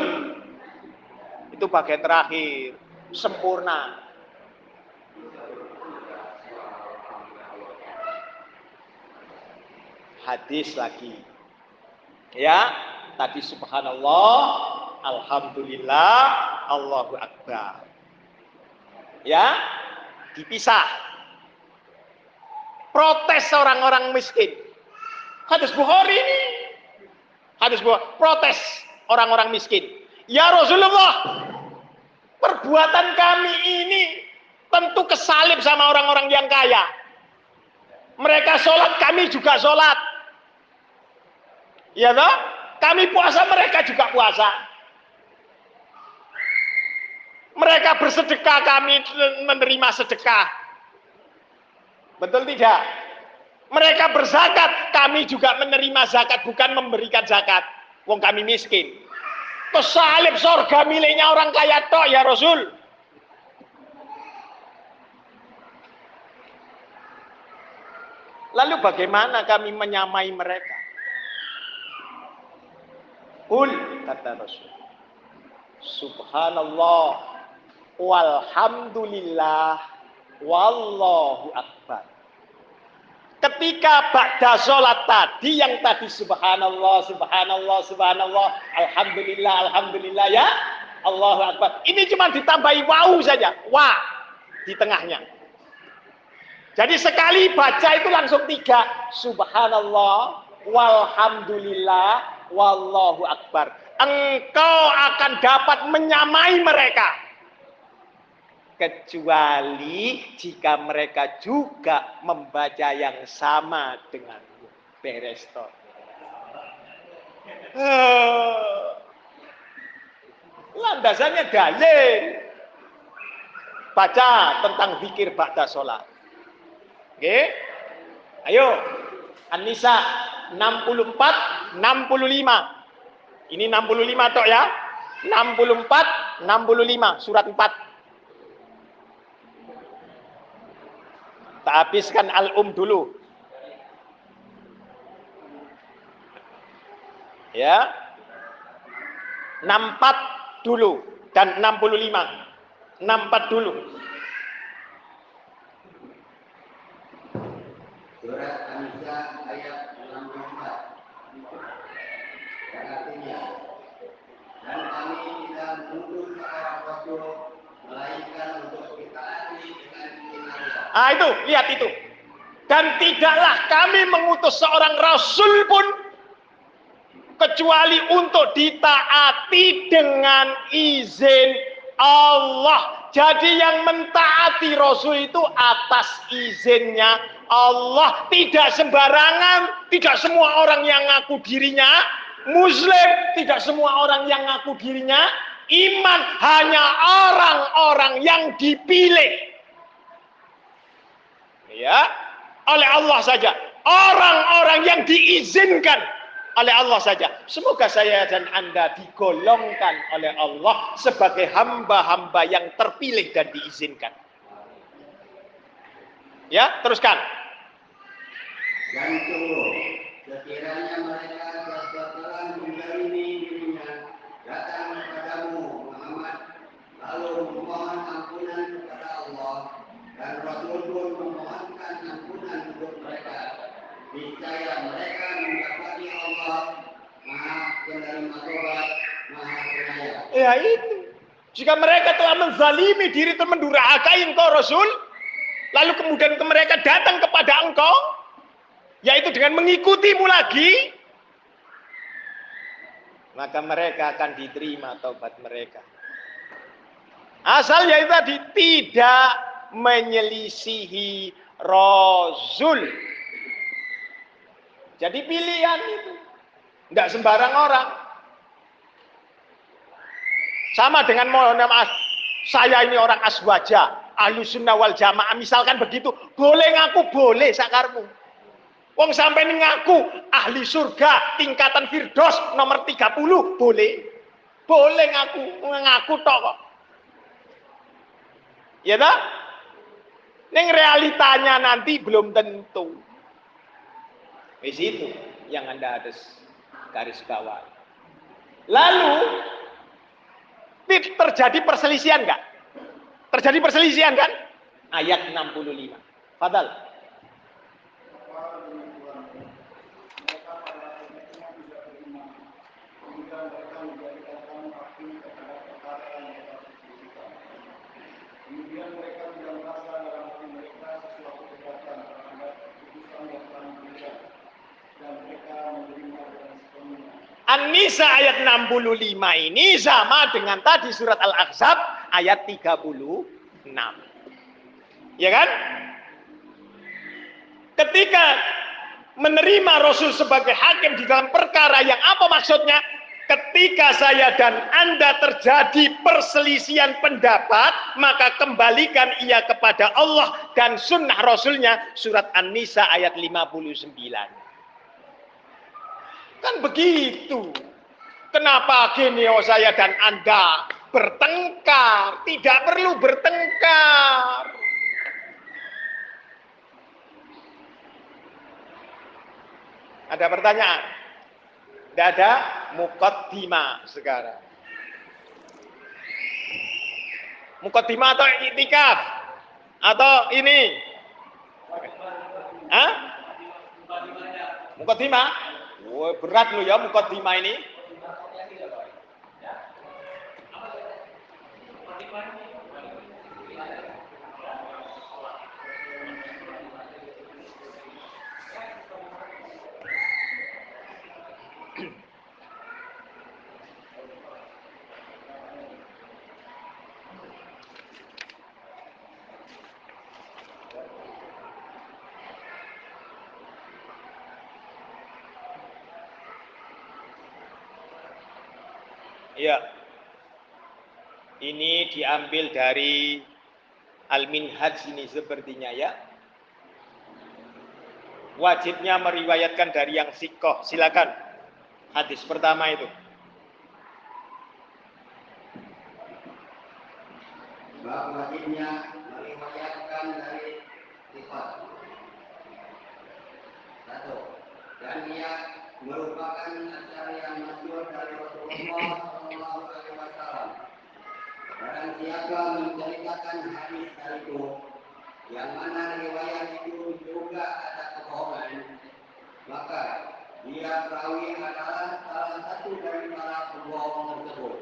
[SPEAKER 1] Itu bagian terakhir. Sempurna. Hadis lagi. Ya, tadi subhanallah, alhamdulillah, Allahu akbar. Ya, dipisah. Protes orang-orang miskin. Hadis Bukhari ini. Hadis Bukhari, protes orang-orang miskin. Ya Rasulullah, perbuatan kami ini tentu kesalip sama orang-orang yang kaya. Mereka sholat, kami juga sholat. Ya toh? Kami puasa, mereka juga puasa. Mereka bersedekah, kami menerima sedekah. Betul tidak? Mereka berzakat, kami juga menerima zakat, bukan memberikan zakat. Wong kami miskin. Kesalip sorga miliknya orang kaya toh ya Rasul. Lalu bagaimana kami menyamai mereka? Qul, kata Rasul, subhanallah walhamdulillah wallahu akbar. Ketika ba'da sholat tadi, yang tadi subhanallah, subhanallah, subhanallah, alhamdulillah, alhamdulillah, ya Allahu akbar. Ini cuma ditambahi waw saja, wa di tengahnya. Jadi sekali baca itu langsung 3, subhanallah walhamdulillah wallahu akbar. Engkau akan dapat menyamai mereka, kecuali jika mereka juga membaca yang sama denganmu. Beres toh. Landasannya dalil. Baca tentang zikir ba'da sholat. Oke? Ayo. An-Nisa 64, 65. Ini 65 toh ya. 64, 65, surat 4. Tak habiskan al-um dulu. Ya. 64 dulu dan 65. 64 dulu.
[SPEAKER 2] Surat An-Nisa ayat 64. Dan artinya, dan kami tidak mengutus seorang rasul melainkan untuk ditaati dengan izin.
[SPEAKER 1] Itu, lihat itu. Dan tidaklah kami mengutus seorang rasul pun kecuali untuk ditaati dengan izin Allah. Jadi yang mentaati rasul itu atas izinnya Allah, tidak sembarangan. Tidak semua orang yang ngaku dirinya muslim, tidak semua orang yang ngaku dirinya iman, hanya orang-orang yang dipilih ya oleh Allah saja, orang-orang yang diizinkan oleh Allah saja. Semoga saya dan Anda digolongkan oleh Allah sebagai hamba-hamba yang terpilih dan diizinkan. Ya, teruskan.
[SPEAKER 2] Dan sungguh, sekiranya mereka bersetelan menzalimi dirinya datang kepadamu Muhammad, lalu memohon ampunan kepada Allah, dan Rasul pun memohonkan ampunan untuk mereka, niscaya mereka mendapati Allah Maha Penerima Taubat, Maha Penyayang.
[SPEAKER 1] Ya itu. Jika mereka telah menzalimi diri dan mendurhakai engkau Rasul, lalu kemudian mereka datang kepada engkau, yaitu dengan mengikutimu lagi, maka mereka akan diterima taubat mereka. Asal yaitu tadi tidak menyelisihi Rasul. Jadi pilihan itu tidak sembarang orang. Sama dengan mohon maaf, saya ini orang aswaja, ahlu sunnah wal jamaah, misalkan begitu, boleh ngaku boleh sakarmu. Wong sampai ngaku ahli surga tingkatan Firdaus nomor 30 boleh. Boleh ngaku tok kok. Ya tak? Neng realitanya nanti belum tentu. Di situ yang Anda harus garis bawah. Lalu terjadi perselisihan enggak? Terjadi perselisihan kan? Ayat 65. Fadal.
[SPEAKER 4] Kemudian mereka tidak merasa dalam hati mereka sesuatu kejahatan terhadap keputusan yang telah diberikan, dan mereka menerima dengan sepenuhnya.
[SPEAKER 1] An-Nisa ayat 65 ini sama dengan tadi surat Al-Ahzab ayat 36. Ya kan? Ketika menerima Rasul sebagai hakim di dalam perkara yang apa maksudnya? Ketika saya dan Anda terjadi perselisihan pendapat, maka kembalikan ia kepada Allah dan sunnah Rasulnya. Surat An-Nisa ayat 59. Kan begitu. Kenapa gini saya dan Anda bertengkar? Tidak perlu bertengkar. Ada pertanyaan? Tidak ada muqaddimah sekarang. Muqaddimah atau i'tikaf? Atau ini? Hah? Muqaddimah? Wah, berat loh ya muqaddimah ini. Ya, ini diambil dari Al-Minhaj ini sepertinya ya. Wajibnya meriwayatkan dari yang sikoh. Silakan. Hadis pertama itu.
[SPEAKER 2] Bab wajibnya meriwayatkan dari sikoh. 1. Dan dia merupakan acara yang masyhur dari Rasulullah SAW. Barang siapa menceritakan hadis itu, yang mana riwayat itu juga ada kebohongan, maka dia perawi adalah salah satu dari para pembohong tersebut.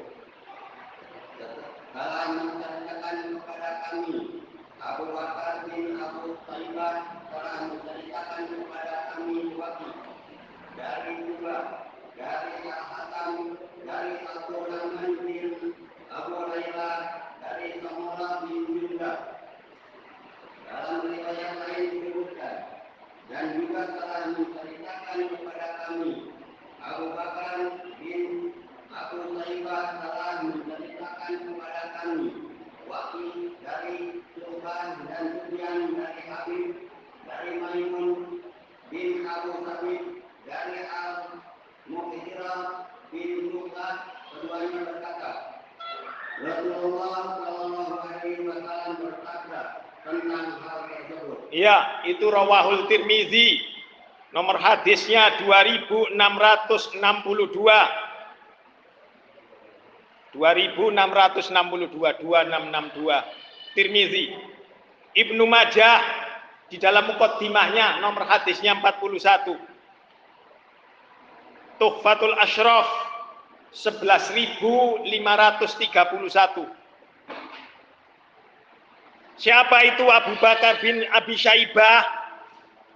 [SPEAKER 2] Telah menceritakan kepada kami, Abu Bakar bin Abu Taibah telah menceritakan kepada kami wakil dari juga dari Al-Hakam, dari Abu Rahman bin Abu Hurairah, dari Samurah bin Jundab. Dalam riwayat lain disebutkan, dan juga telah menceritakan kepada kami, Abu Bakar bin Abu Taibah telah menceritakan kepada kami, wakil dari Subhan dan Sufyan dari Habib, dari Maimun bin Abu Sabit, dari Al-Mughirah bin Nuqah, keduanya berkata, Rasulullah SAW bersabda tentang hal tersebut.
[SPEAKER 1] Iya, itu rawahul Tirmizi. Nomor hadisnya 2662. 2662, 2662. Tirmizi. Ibnu Majah di dalam muqaddimahnya nomor hadisnya 41. Tuhfatul Ashraf 11.531. Siapa itu Abu Bakar bin Abi Syaibah?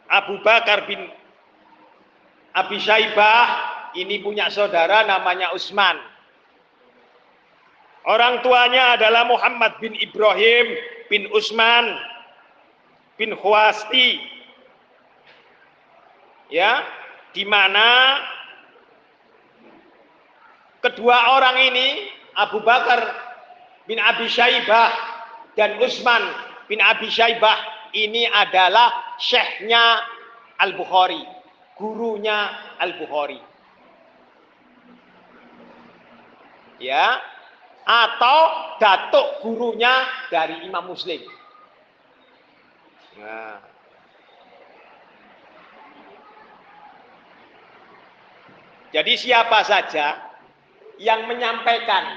[SPEAKER 1] Abu Bakar bin Abi Syaibah ini punya saudara namanya Utsman. Orang tuanya adalah Muhammad bin Ibrahim bin Utsman bin Khwasti. Ya, di mana kedua orang ini, Abu Bakar bin Abi Syaibah dan Utsman bin Abi Syaibah, ini adalah syekhnya Al-Bukhari, gurunya Al-Bukhari. Ya, atau datuk gurunya dari Imam Muslim. Nah. Jadi siapa saja yang menyampaikan,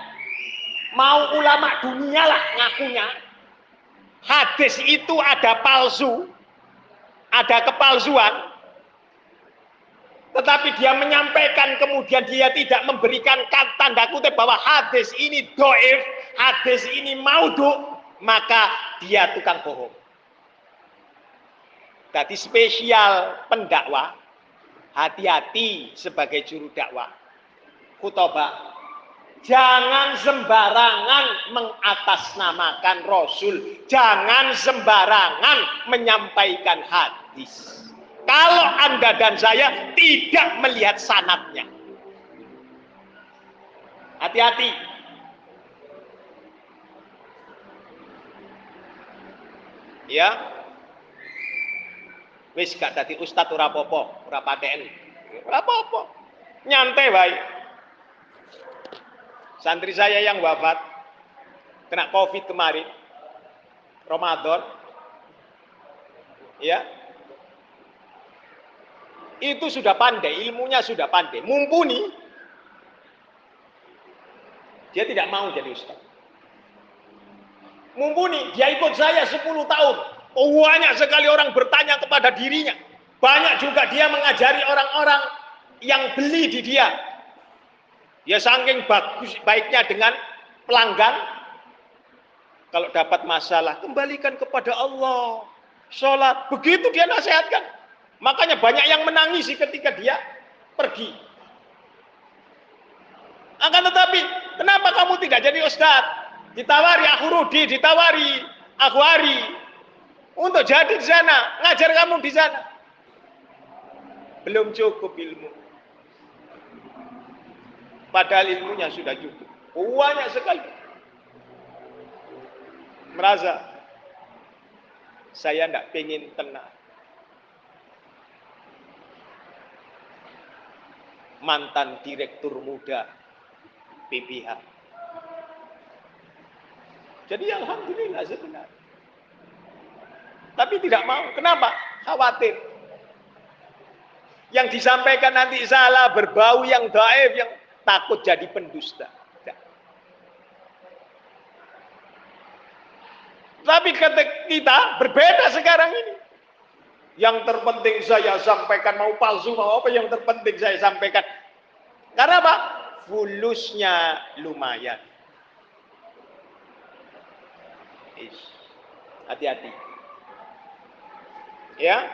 [SPEAKER 1] mau ulama dunia lah ngakunya, hadis itu ada palsu, ada kepalsuan, tetapi dia menyampaikan kemudian dia tidak memberikan tanda kutip bahwa hadis ini doif, hadis ini maudhu, maka dia tukang bohong. Jadi spesial pendakwah, hati-hati sebagai juru dakwah. Khutbah, jangan sembarangan mengatasnamakan Rasul, jangan sembarangan menyampaikan hadis. Kalau Anda dan saya tidak melihat sanadnya, hati-hati. Ya, wis gak dadi ustad ora apa-apa, ora paten. Ora apa-apa. Nyantai baik. Santri saya yang wafat kena Covid kemarin, Ramadan. Ya. Itu sudah pandai, ilmunya sudah pandai, mumpuni. Dia tidak mau jadi ustaz. Mumpuni, dia ikut saya 10 tahun. Banyak sekali orang bertanya kepada dirinya. Banyak juga dia mengajari orang-orang yang beli di dia. Dia saking bagus, baiknya dengan pelanggan. Kalau dapat masalah, kembalikan kepada Allah. Sholat, begitu dia nasihatkan. Makanya banyak yang menangisi ketika dia pergi. Akan tetapi, kenapa kamu tidak jadi ustadz? Ditawari aku Rudi, ditawari aku Ari untuk jadi di sana, ngajar kamu di sana. Belum cukup ilmu. Padahal ilmunya sudah cukup. Banyak sekali. Merasa saya tidak pengen tenang. Mantan direktur muda PPH. Jadi alhamdulillah sebenarnya. Tapi tidak mau. Kenapa? Khawatir. Yang disampaikan nanti salah, berbau yang dhaif, yang takut jadi pendusta. Tidak. Tapi kita berbeda sekarang ini. Yang terpenting saya sampaikan, mau palsu mau apa, yang terpenting saya sampaikan. Karena apa? Fulusnya lumayan. Hati-hati. Ya.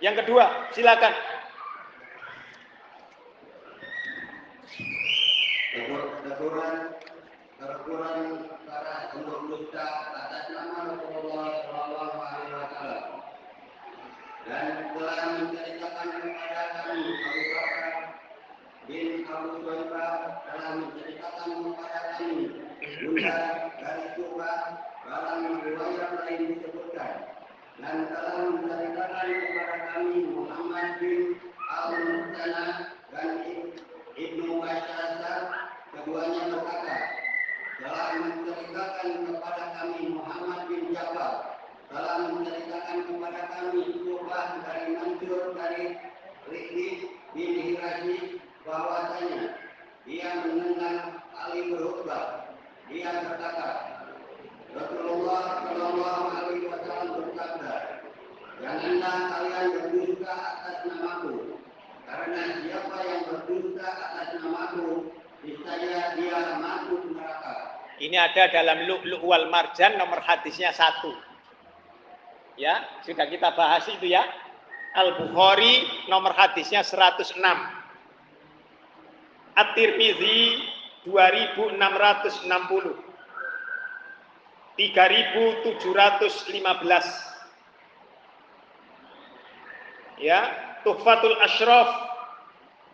[SPEAKER 1] Yang kedua, silakan.
[SPEAKER 2] Terkurang para untuk dusta atas nama Rasulullah Shallallahu Alaihi Wasallam dan telah menceritakan kepada kami Abu Bakar bin Abu Syaibah telah menceritakan kepada kami Bunda dari Tuhan dalam riwayat lain disebutkan dan telah menceritakan kepada kami Muhammad bin Al-Musanna dan Ibnu Masyazah, keduanya berkata telah menceritakan kepada kami Muhammad bin Jabal, telah menceritakan kepada kami Syu'bah dari Mansur dari Rikdi bin Hirashi bahwasanya dia mendengar Ali berkhutbah. Dia berkata, Rasulullah Shallallahu Alaihi Wasallam bersabda, janganlah kalian berdusta atas namaku, karena siapa yang berdusta atas namaku, niscaya dia masuk neraka.
[SPEAKER 1] Ini ada dalam Lu'lu' wal Marjan, nomor hadisnya 1. Ya, sudah kita bahas itu ya. Al-Bukhari nomor hadisnya 106. At-Tirmidzi 2660. 3715. Ya, Tuhfatul Ashraf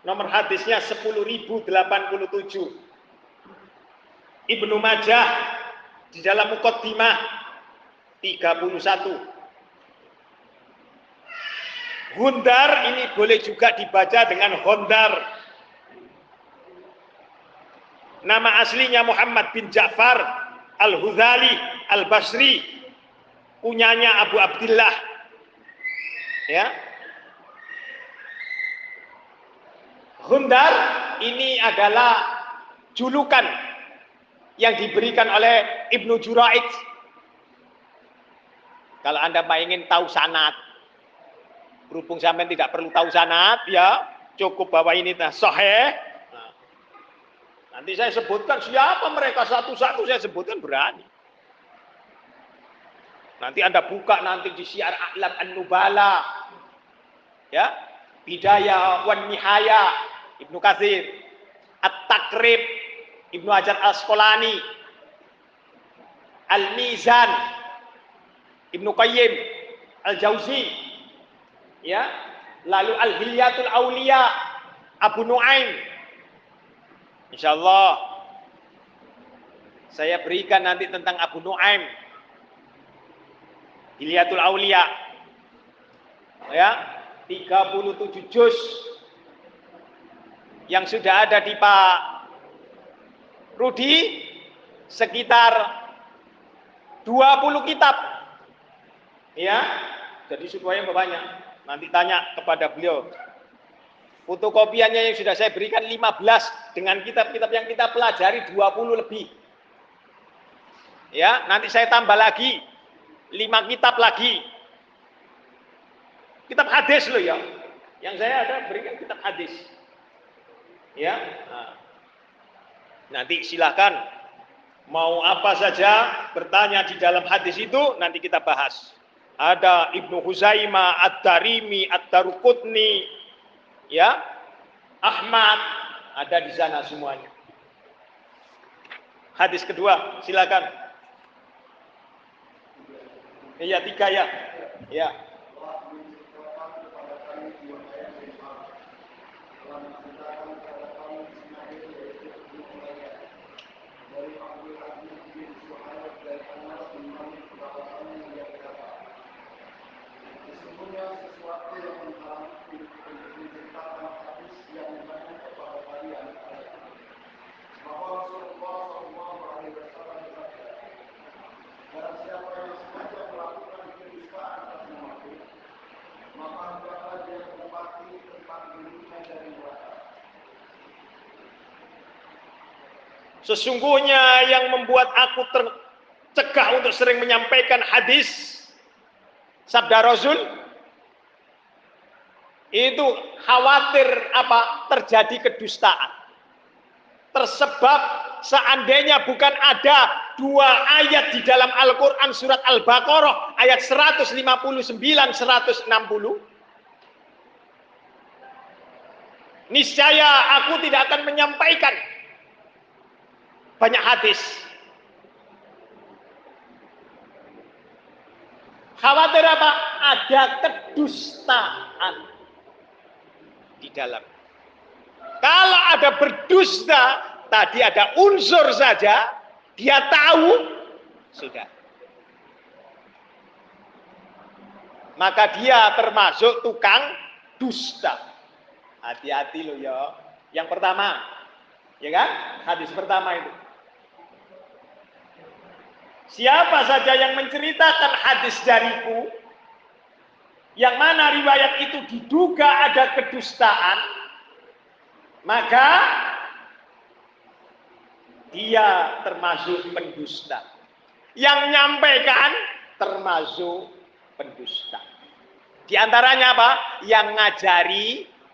[SPEAKER 1] nomor hadisnya 10087. Ibnu Majah di dalam Muqaddimah 31. Hundar ini boleh juga dibaca dengan Hondar. Nama aslinya Muhammad bin Ja'far Al-Hudhali Al-Basri, punyanya Abu Abdillah. Ya. Hundar ini adalah julukan yang diberikan oleh Ibnu Juraij. Kalau Anda ingin tahu sanad, berhubung sampean tidak perlu tahu sanad, ya cukup bahwa ini sahih. Nah, nanti saya sebutkan siapa mereka satu-satu, saya sebutkan berani. Nanti Anda buka nanti di Syiar A'lam An-Nubala, ya, Bidayah wan Nihaya Ibnu Katsir, At-Takrib Ibnu Hajar Al-Asqalani, Al-Mizan Ibnu Qayyim Al-Jauzi, ya, lalu Al-Hilyatul Auliya Abu Nuaim. Insyaallah saya berikan nanti tentang Abu Nuaim, Hilyatul Auliya, ya, 37 juz yang sudah ada di Pak Rudi, sekitar 20 kitab. Ya, jadi supaya banyak. Nanti tanya kepada beliau. Fotokopiannya yang sudah saya berikan 15 dengan kitab-kitab yang kita pelajari 20 lebih. Ya, nanti saya tambah lagi 5 kitab lagi. Kitab hadis loh ya. Yang saya ada berikan kitab hadis. Ya. Nah. Nanti silakan mau apa saja bertanya di dalam hadis itu, nanti kita bahas. Ada Ibnu Huzaimah, Ad-Darimi, Ad-Daruqutni, ya, Ahmad, ada di sana semuanya. Hadis kedua, silakan. Iya, 3 ya. Ya. Sesungguhnya yang membuat aku tercegah untuk sering menyampaikan hadis sabda Rasul itu khawatir apa? Terjadi kedustaan. Tersebab seandainya bukan ada 2 ayat di dalam Al-Quran surat Al-Baqarah ayat 159 160, niscaya aku tidak akan menyampaikan banyak hadis. Khawatir apa? Ada kedustaan di dalam. Kalau ada berdusta, tadi ada unsur saja, dia tahu, sudah. Maka dia termasuk tukang dusta. Hati-hati loh ya. Yang pertama, ya kan? Hadis pertama itu. Siapa saja yang menceritakan hadis dariku, yang mana riwayat itu diduga ada kedustaan, maka dia termasuk pendusta. Yang nyampaikan termasuk pendusta. Di antaranya apa? Yang ngajari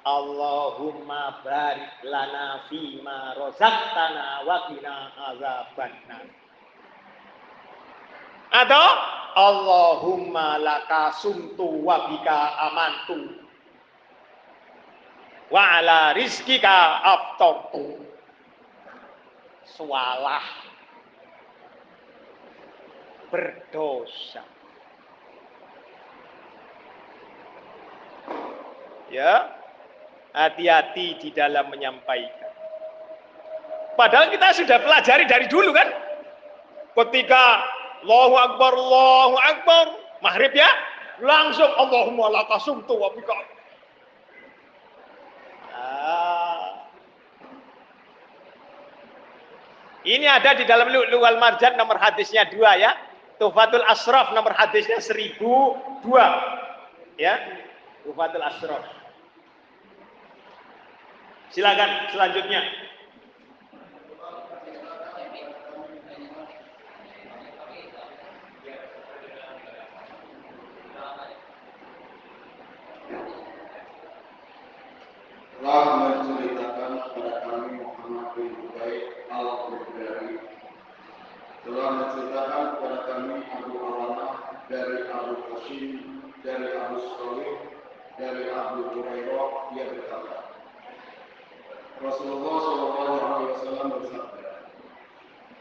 [SPEAKER 1] Allahumma barik lana fima rozaqtana wa qina azabannar. Atau Allahumma laka sumtu wa bika amantu wa ala rizkika aftartu. Swalah, berdosa. Ya, hati-hati di dalam menyampaikan. Padahal kita sudah pelajari dari dulu kan. Ketika Allahu Akbar, maghrib ya, langsung Allahumma laka sumtu wa bika Ini ada di dalam Lu'lu' wal Marjan nomor hadisnya 2 ya. Tuhfatul Ashraf nomor hadisnya 1002. Ya. Tuhfatul Ashraf. Silakan selanjutnya.
[SPEAKER 4] Telah menceritakan kepada kami Muhammad bin Ubaid al-Qurdari, telah menceritakan kepada kami Abu Awanah dari Abu Qasim, dari Abu Shalih, dari Abu Hurairah, dia berkata, Rasulullah SAW bersabda,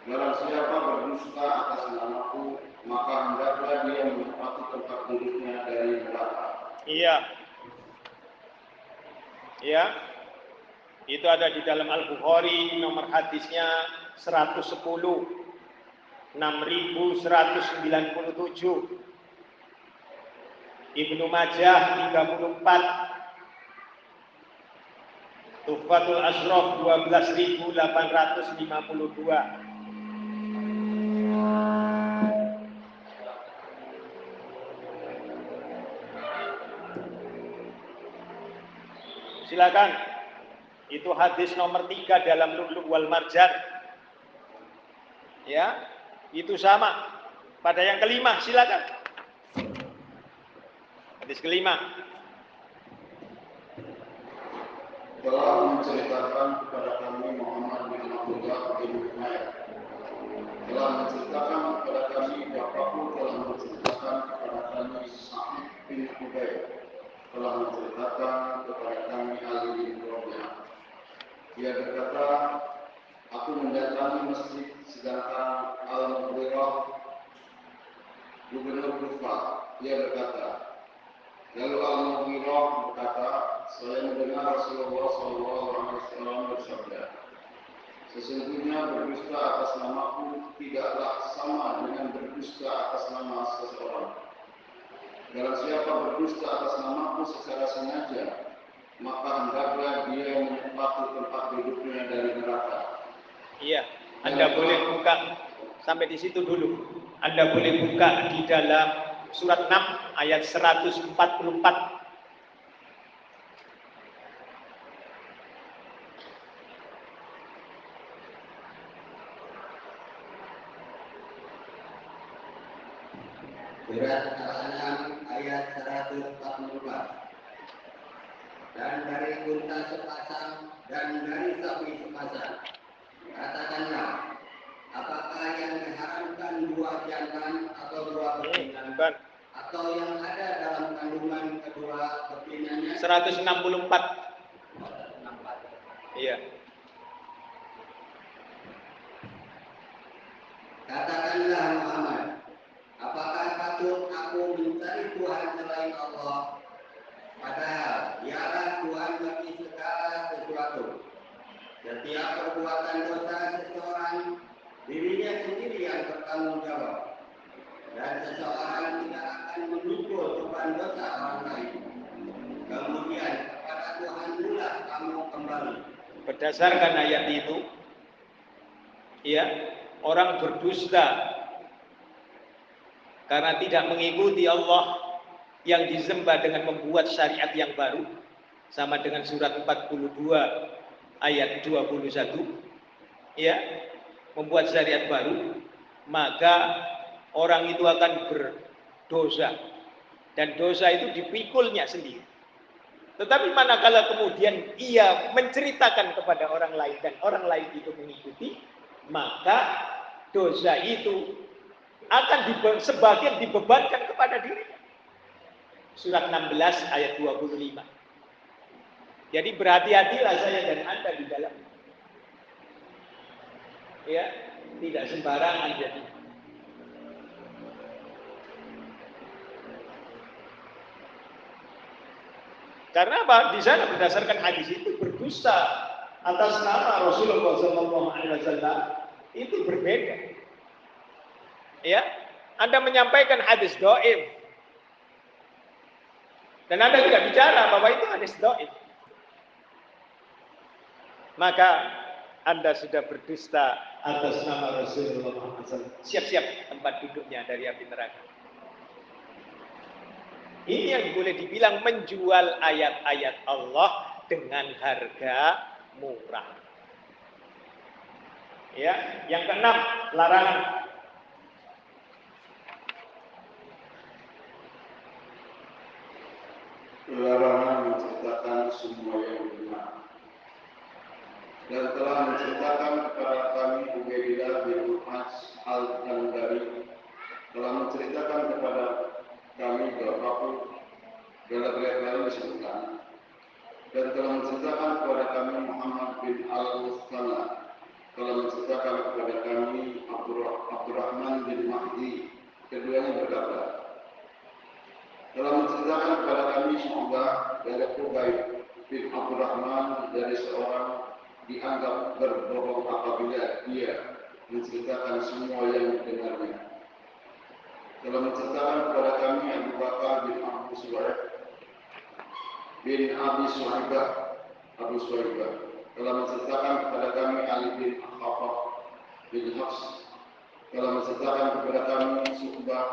[SPEAKER 4] barang siapa berdusta atas namaku, maka hendaklah dia menempati tempat duduknya dari neraka.
[SPEAKER 1] Iya. Ya, itu ada di dalam Al-Bukhari nomor hadisnya 110, 6197. Ibnu Majah 34, Tuhfatul Ashraf 12852. Silakan. Itu hadis nomor 3 dalam Lu'lu' wal Marjan. Ya, itu sama. Pada yang kelima, silakan. Hadis kelima.
[SPEAKER 4] Telah menceritakan kepada kami Muhammad bin Abdullah bin Umayyah. Telah menceritakan kepada kami bapakku, telah menceritakan kepada kami Sa'id bin Ubaid. Telah menceritakan kepada kami Ali bin Rabi'ah. Dia berkata, aku mendatangi masjid sedangkan Al-Mughirah gubernur Kufah. Dia berkata, lalu Al-Mughirah berkata, saya mendengar Rasulullah SAW bersabda, sesungguhnya berdusta atas namaku tidaklah sama dengan berdusta atas nama seseorang. Barang siapa berdusta atas namaku secara sengaja, maka hendaklah dia menempati tempat duduknya dari neraka.
[SPEAKER 1] Iya, Anda boleh buka sampai di situ dulu. Anda boleh buka di dalam surat 6 ayat 144.
[SPEAKER 2] Surat Al-An'am ayat 144. Dan dari unta sepasang dan dari sapi sepasang, katakanlah, apakah yang diharamkan dua jantan atau dua betina, atau yang ada dalam kandungan kedua betinanya?
[SPEAKER 1] 164. Iya.
[SPEAKER 2] Katakanlah Muhammad, apakah patut aku mencari Tuhan selain Allah? Padahal dialah Tuhan bagi segala sesuatu. Setiap perbuatan dosa seseorang, dirinya sendiri yang bertanggung jawab. Dan seseorang tidak akan memikul beban dosa orang lain. Kemudian kepada Tuhan pula kamu kembali.
[SPEAKER 1] Berdasarkan ayat itu, ya, orang berdusta karena tidak mengikuti Allah yang disembah dengan membuat syariat yang baru, sama dengan surat 42 ayat 21, ya, membuat syariat baru, maka orang itu akan berdosa, dan dosa itu dipikulnya sendiri. Tetapi manakala kemudian ia menceritakan kepada orang lain dan orang lain itu mengikuti, maka dosa itu akan sebagian dibebankan kepada dirinya. Surat 16 ayat 25. Jadi berhati-hatilah saya dan Anda di dalam, ya, tidak sembarangan jadi. Karena apa? Di sana berdasarkan hadis itu berdusta atas nama Rasulullah SAW itu berbeda. Ya, Anda menyampaikan hadis dhaif, dan Anda tidak bicara bahwa itu hadis dhaif, maka Anda sudah berdusta atas nama Rasulullah Muhammad SAW. Siap-siap tempat duduknya dari api neraka. Ini yang boleh dibilang menjual ayat-ayat Allah dengan harga murah. Ya, yang keenam, larangan.
[SPEAKER 4] Larangan menceritakan semua yang benar. Dan telah menceritakan kepada kami Ubaidillah bin Mu'adz al-Kandari, telah menceritakan kepada kami bapakku, dalam riwayat lain disebutkan, dan telah menceritakan kepada kami Muhammad bin al-Mustanna, telah menceritakan kepada kami Abdurrahman bin Mahdi, keduanya berkata, telah menceritakan kepada kami Syu'bah dari Ubaid bin Abdurrahman, dari seorang dianggap berbohong apabila dia menceritakan semua yang didengarnya. Telah menceritakan kepada kami Abu Bakar bin Abu Suhaib bin Abi Suhaibah, telah menceritakan kepada kami Ali bin Khafaf bin Hafs, telah menceritakan kepada kami Syu'bah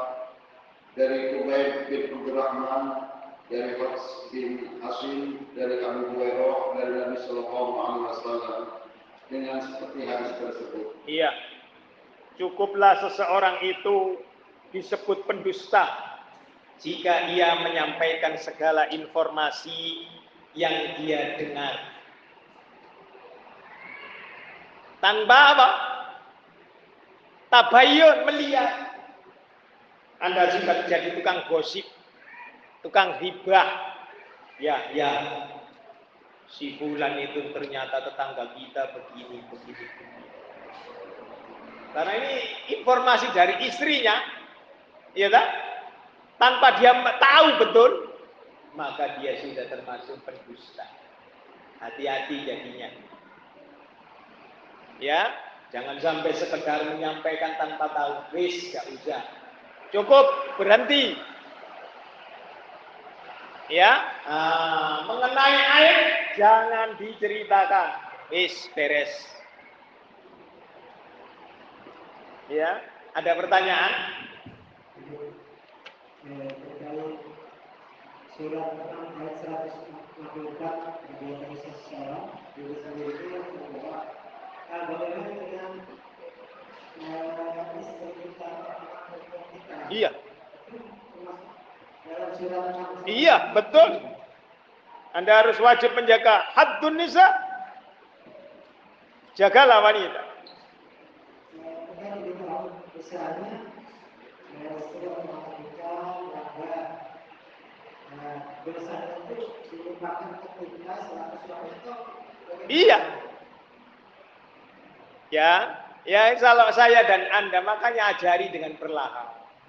[SPEAKER 4] dari Ubaid bin Abdurrahman, dari Hafs bin Asim, dari Abu Hurairah, dari Nabi Sallallahu Alaihi Wasallam dengan seperti hadis tersebut.
[SPEAKER 1] Iya, cukuplah seseorang itu disebut pendusta jika ia menyampaikan segala informasi yang dia dengar tanpa apa? Tabayun, melihat. Anda sudah jadi tukang gosip, tukang hibah. Ya, si fulan itu ternyata tetangga kita begini. Karena ini informasi dari istrinya, ya kan? Tanpa dia tahu betul, maka dia sudah termasuk pendusta. Hati-hati jadinya. Ya, jangan sampai sekedar menyampaikan tanpa tahu. Wis, gak usah. Cukup, berhenti. Ya, mengenai air jangan diceritakan. Wis, beres. Ya, ada pertanyaan?
[SPEAKER 5] Terkait surat ayat 164 dari seseorang diri sendiri itu bahwa bagaimana dengan istri kita.
[SPEAKER 1] Iya. Iya, betul. Anda harus wajib menjaga haddun nisa. Jagalah wanita.
[SPEAKER 5] Misalnya, istri mengatakan bahwa dosa itu dilupakan ketika setelah suami itu.
[SPEAKER 1] Iya. Ya, kalau saya dan Anda makanya ajari dengan perlahan.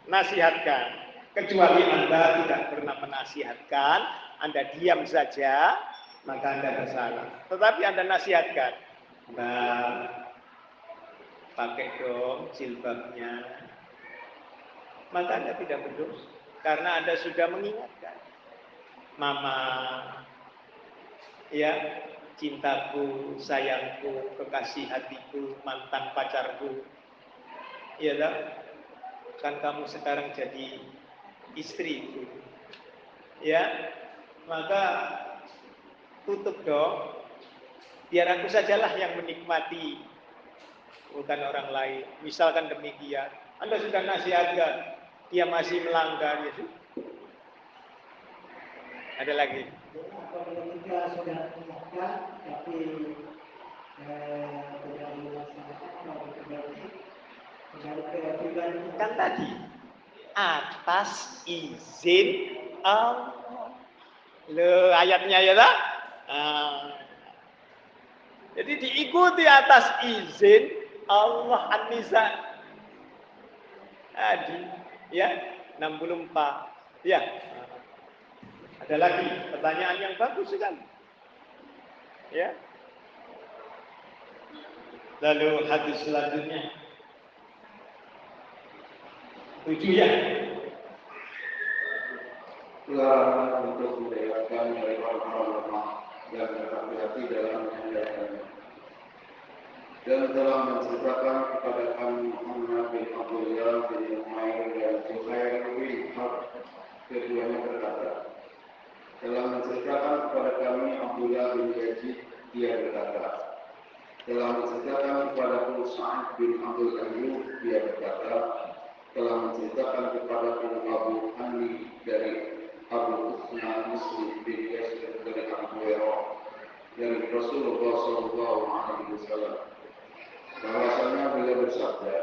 [SPEAKER 1] Nasihatkan. Kecuali Anda tidak pernah menasihatkan, Anda diam saja, maka Anda bersalah. Tetapi Anda nasihatkan, Mbak, pakai dong jilbabnya. Maka Anda tidak berdosa, karena Anda sudah mengingatkan. Mama, ya, cintaku, sayangku, kekasih hatiku, mantan pacarku, ya kan kamu sekarang jadi istriku, ya, maka tutup dong, biar aku sajalah yang menikmati, bukan orang lain. Misalkan demikian, Anda sudah nasihatkan, dia masih melanggar, ya. Ada lagi?
[SPEAKER 5] Apabila kita sudah mengingatkan, tapi tidak dilaksanakan, mau diperbaiki, kembali ke pribadi.
[SPEAKER 1] Kan tadi atas izin Allah. Loh, ayatnya ya tak? Jadi diikuti atas izin Allah. An-Nisa tadi ya 64 ya. Ada lagi pertanyaan yang bagus sekali. Ya. Lalu hadis selanjutnya 7 ya.
[SPEAKER 4] Larangan untuk mendengarkan dari orang-orang lemah dan berhati-hati dalam mendengarkannya. dan telah menceritakan kepada kami Muhammad bin Abdullah bin Umair dan Zuhair bin Harb, keduanya berkata, telah menceritakan kepada kami Abdullah bin Yazid, dia berkata, telah menceritakan kepada Sa'id bin Abdul Ayyub, dia berkata, telah menceritakan kepada Abu Hani dari Abu Uthman Muslim bin Yasir dari Abu Hurairah dari Rasulullah SAW bahwasanya beliau bersabda,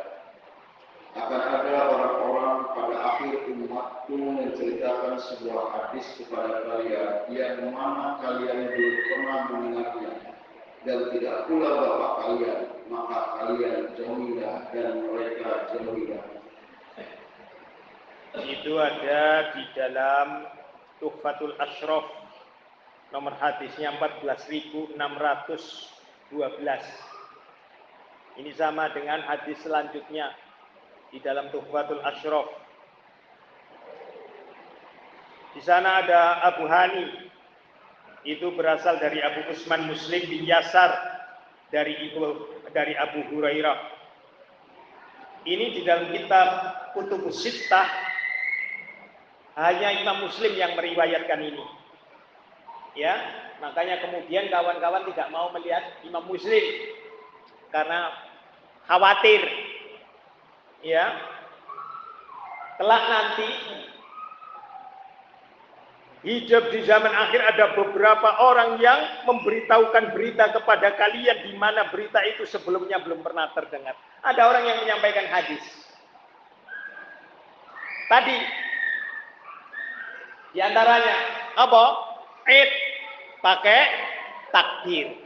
[SPEAKER 4] akan ada orang-orang pada akhir umatku menceritakan sebuah hadis kepada kalian yang mana kalian belum pernah mendengarnya dan tidak pula bapak kalian, maka kalian jauhilah dan mereka jauhilah.
[SPEAKER 1] Itu ada di dalam Tuhfatul Ashraf, nomor hadisnya 14.612. Ini sama dengan hadis selanjutnya di dalam Tuhfatul Ashraf. Di sana ada Abu Hani, itu berasal dari Abu Uthman Muslim bin Yasar dari Abu Hurairah. Ini di dalam kitab Kutubus Sittah hanya Imam Muslim yang meriwayatkan ini. Ya, makanya kemudian kawan-kawan tidak mau melihat Imam Muslim karena khawatir, ya, kelak nanti hidup di zaman akhir ada beberapa orang yang memberitahukan berita kepada kalian di mana berita itu sebelumnya belum pernah terdengar. Ada orang yang menyampaikan hadis. Tadi di antaranya apa? Id pakai takbir.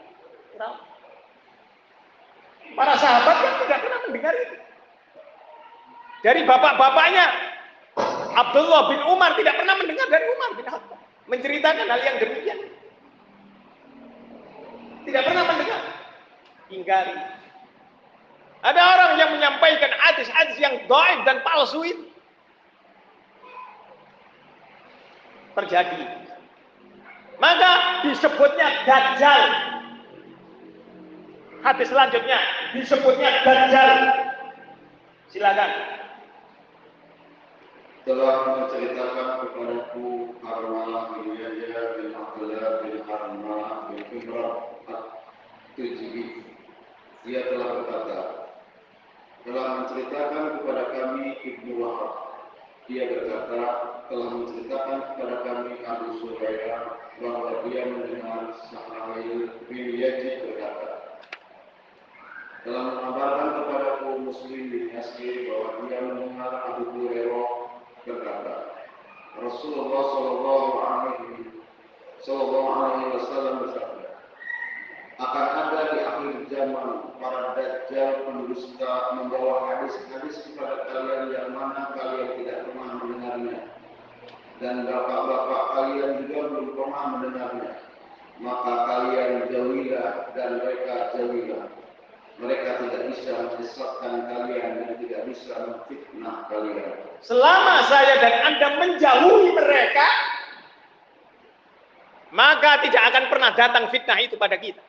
[SPEAKER 1] Para sahabat kan tidak pernah mendengar itu. Dari bapak-bapaknya Abdullah bin Umar tidak pernah mendengar dari Umar bin Khattab menceritakan hal yang demikian. Tidak pernah mendengar. Ingkari. Ada orang yang menyampaikan hadis-hadis yang dhaif dan palsu itu. Terjadi. Maka disebutnya Dajjal. Hadis selanjutnya disebutnya Dajjal. Silakan.
[SPEAKER 4] Telah menceritakan kepadaku Harmalah bin Yahya bin Abdullah bin Harmalah bin Imran At-Tujibi. Dia telah berkata, telah menceritakan kepada kami Ibnu Wahab. Dia berkata, telah menceritakan kepada kami Abu Surairah bahwa dia mendengar Sa'id bin Yazid berkata, telah mengabarkan kepadaku Muslim bin Yasir bahwa dia mendengar Abu Hurairah berkata, Rasulullah Sallallahu Alaihi Wasallam bersabda, akan ada di akhir zaman para dajjal pendusta membawa hadis-hadis kepada kalian yang mana kalian tidak pernah mendengarnya, dan bapak-bapak kalian juga belum pernah mendengarnya, maka kalian jauhilah dan mereka jauhilah. Mereka tidak bisa menyesatkan kalian dan tidak bisa memfitnah kalian.
[SPEAKER 1] Selama saya dan Anda menjauhi mereka, maka tidak akan pernah datang fitnah itu pada kita.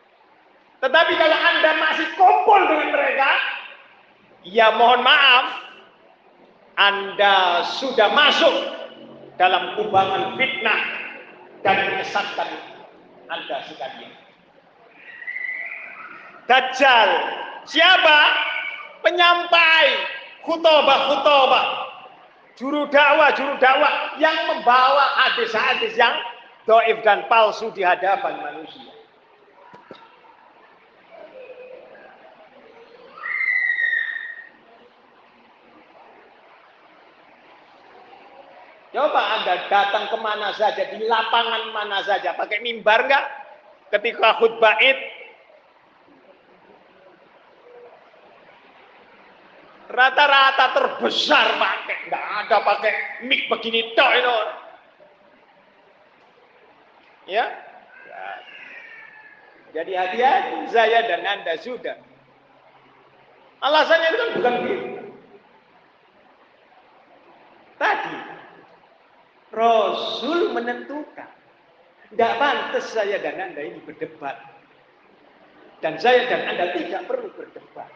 [SPEAKER 1] Tetapi kalau Anda masih kumpul dengan mereka, ya mohon maaf, Anda sudah masuk dalam kubangan fitnah dan menyesatkan Anda sekalian. Dajjal siapa? Penyampai khutbah, juru dakwah yang membawa hadis-hadis yang dhaif dan palsu di hadapan manusia. Coba Anda datang kemana saja, di lapangan mana saja, pakai mimbar enggak? Ketika khutbah Id, rata-rata terbesar pakai, enggak ada pakai mic begini tok itu. Ya. Jadi hati-hati saya dan Anda sudah. Alasannya itu kan bukan begitu. Tadi Rasul menentukan, tidak pantas saya dan Anda ini berdebat. Dan saya dan Anda tidak perlu berdebat.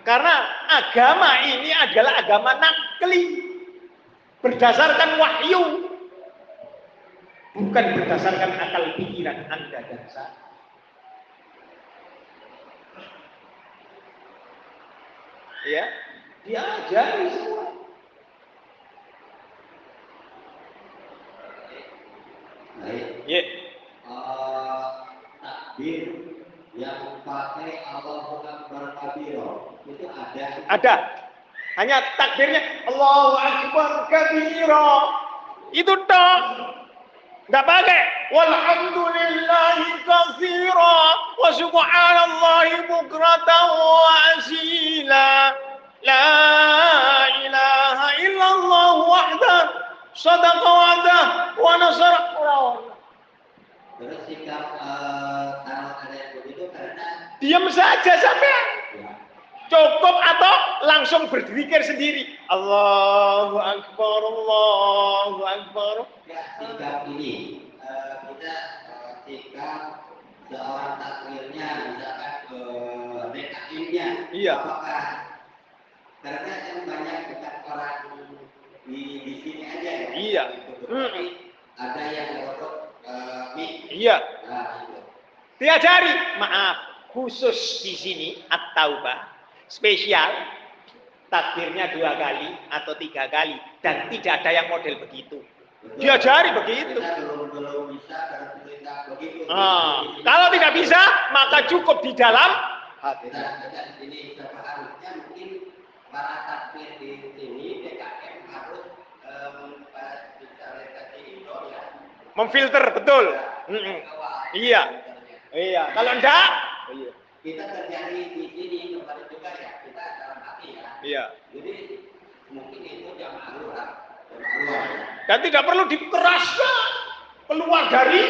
[SPEAKER 1] Karena agama ini adalah agama nakli. Berdasarkan wahyu. Bukan berdasarkan akal pikiran Anda dan saya. Ya, diajari semua.
[SPEAKER 2] Baik.
[SPEAKER 1] Ya.
[SPEAKER 2] Takbir yang pakai Allahu Akbar kabiro itu ada.
[SPEAKER 1] Ada. Hanya takbirnya Allahu Akbar kabiro. Itu toh. Enggak pakai walhamdulillahi katsira wa subhanallahi bukratan wa asila. La ilaha illallah wahdah sadaqa wa'dah wa nasara.
[SPEAKER 2] Terus sikap kalau ada yang begitu karena
[SPEAKER 1] diam saja sampai cukup atau langsung berzikir sendiri. Allahu Akbar, Allahu Akbar.
[SPEAKER 2] ya sikap ini kita sikap seorang takbirnya misalkan DKM-nya
[SPEAKER 1] Iya.
[SPEAKER 2] apakah karena yang banyak bukan orang di sini aja ya.
[SPEAKER 1] Iya.
[SPEAKER 2] Tapi ada yang lewat
[SPEAKER 1] Iya.
[SPEAKER 2] Nah, itu.
[SPEAKER 1] Diajari, maaf, khusus di sini at-taubah spesial takbirnya 2 kali atau 3 kali dan tidak ada yang model begitu.
[SPEAKER 2] Betul.
[SPEAKER 1] Diajari begitu.
[SPEAKER 2] Kita belum bisa kita begitu.
[SPEAKER 1] Kalau tidak bisa, maka cukup di dalam hati.
[SPEAKER 2] Kita di sini seharusnya mungkin para takbir di sini DKM harus bicara tadi itu ya.
[SPEAKER 1] Memfilter betul. Iya. Iya. Kalau enggak, iya.
[SPEAKER 2] Kita terjadi di sini kembali juga ya. Kita dalam hati ya.
[SPEAKER 1] Iya.
[SPEAKER 2] Jadi mungkin itu jamaah luar.
[SPEAKER 1] Dan tidak perlu dikeraskan keluar dari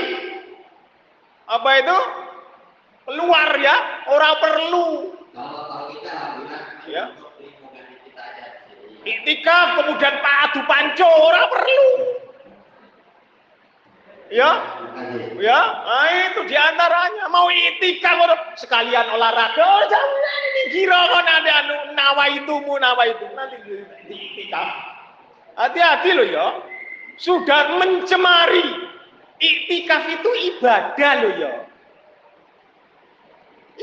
[SPEAKER 1] apa itu? Keluar ya, orang perlu.
[SPEAKER 2] Kalau kita alhamdulillah
[SPEAKER 1] Ya.
[SPEAKER 2] untuk lingkungan kita aja di sini.
[SPEAKER 1] Iktikaf kemudian Pak Adu Panco orang perlu. Ya, ya, nah itu diantaranya mau iktikaf sekalian olahraga. Oh, jangan ini kira kan ada nawa itu nanti di iktikaf. Hati-hati loh ya. Sudah mencemari. Iktikaf itu ibadah loh ya.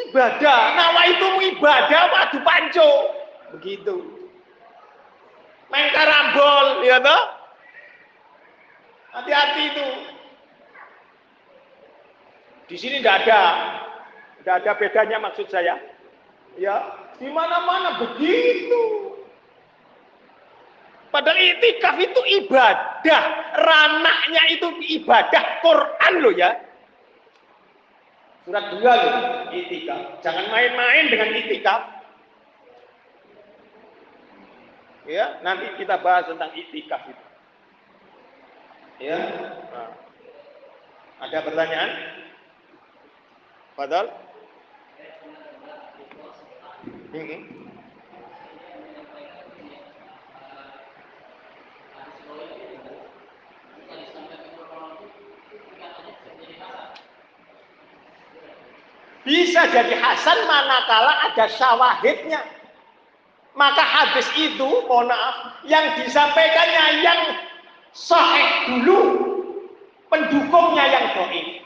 [SPEAKER 1] Ibadah, nawa itu ibadah Adu Panco. Begitu. Main karambol, ya toh? Hati-hati itu. Di sini tidak ada bedanya maksud saya. Ya, di mana-mana begitu. Padahal iktikaf itu ibadah, ranahnya itu ibadah Quran loh ya. Surat 2 loh, iktikaf. Jangan main-main dengan iktikaf. Ya, nanti kita bahas tentang iktikaf itu. Ya. Nah. Ada pertanyaan? Padahal bisa jadi hasan manakala ada syawahidnya. Maka hadis itu, mohon maaf, yang disampaikannya yang sahih dulu, pendukungnya yang dhaif.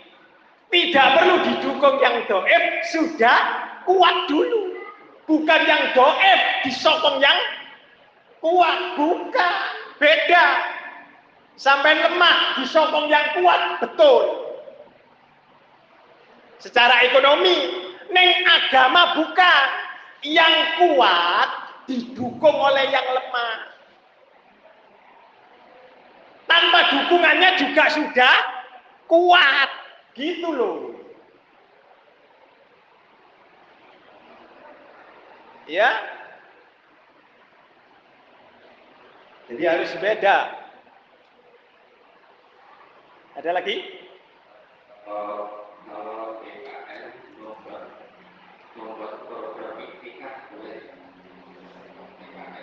[SPEAKER 1] Tidak perlu didukung yang dhaif, sudah kuat dulu. Bukan yang dhaif disokong yang kuat, bukan. Beda. Sampai lemah disokong yang kuat, betul. Secara ekonomi, neng agama bukan. Yang kuat didukung oleh yang lemah. Tanpa dukungannya juga sudah kuat. Gitu loh. Ya. Jadi harus beda. Ada lagi?
[SPEAKER 4] Kalau PKN membuat program iktikaf boleh.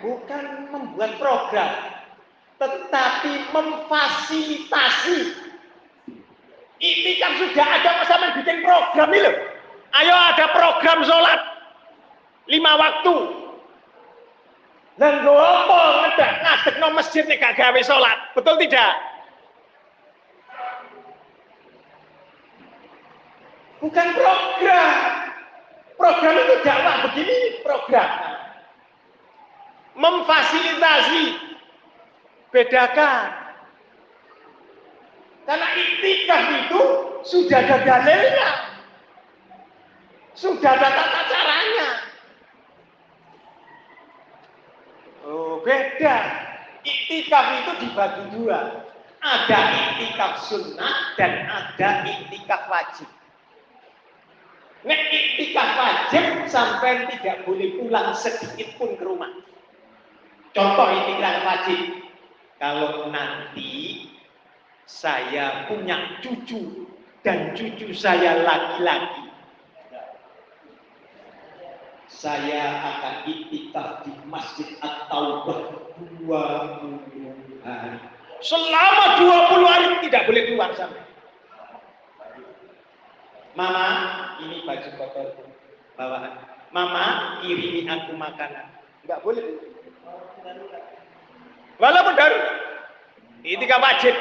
[SPEAKER 1] Bukan membuat program, tetapi memfasilitasi. Iktikaf sudah ada, masa bikin program ini loh. Ayo ada program sholat 5 waktu. Dan gopo ngadek no masjid nih gak gawe sholat, betul tidak? Bukan program. Program itu dakwah, begini program. Memfasilitasi, bedakan. Karena iktikaf itu sudah ada dalilnya, sudah ada tata caranya. Oh, beda. Iktikaf itu dibagi dua. Ada iktikaf sunnah dan ada iktikaf wajib. Nek iktikaf wajib sampai tidak boleh pulang sedikit pun ke rumah. Contoh iktikaf wajib. Kalau nanti saya punya cucu dan cucu saya laki-laki, saya akan iktikaf di Masjid At-Taubah 20 hari. Selama 20 hari tidak boleh keluar sampai. Mama, ini baju kotor bawaan. Mama, kirimi aku makanan. Enggak boleh. Walaupun darurat. Iktikaf wajib.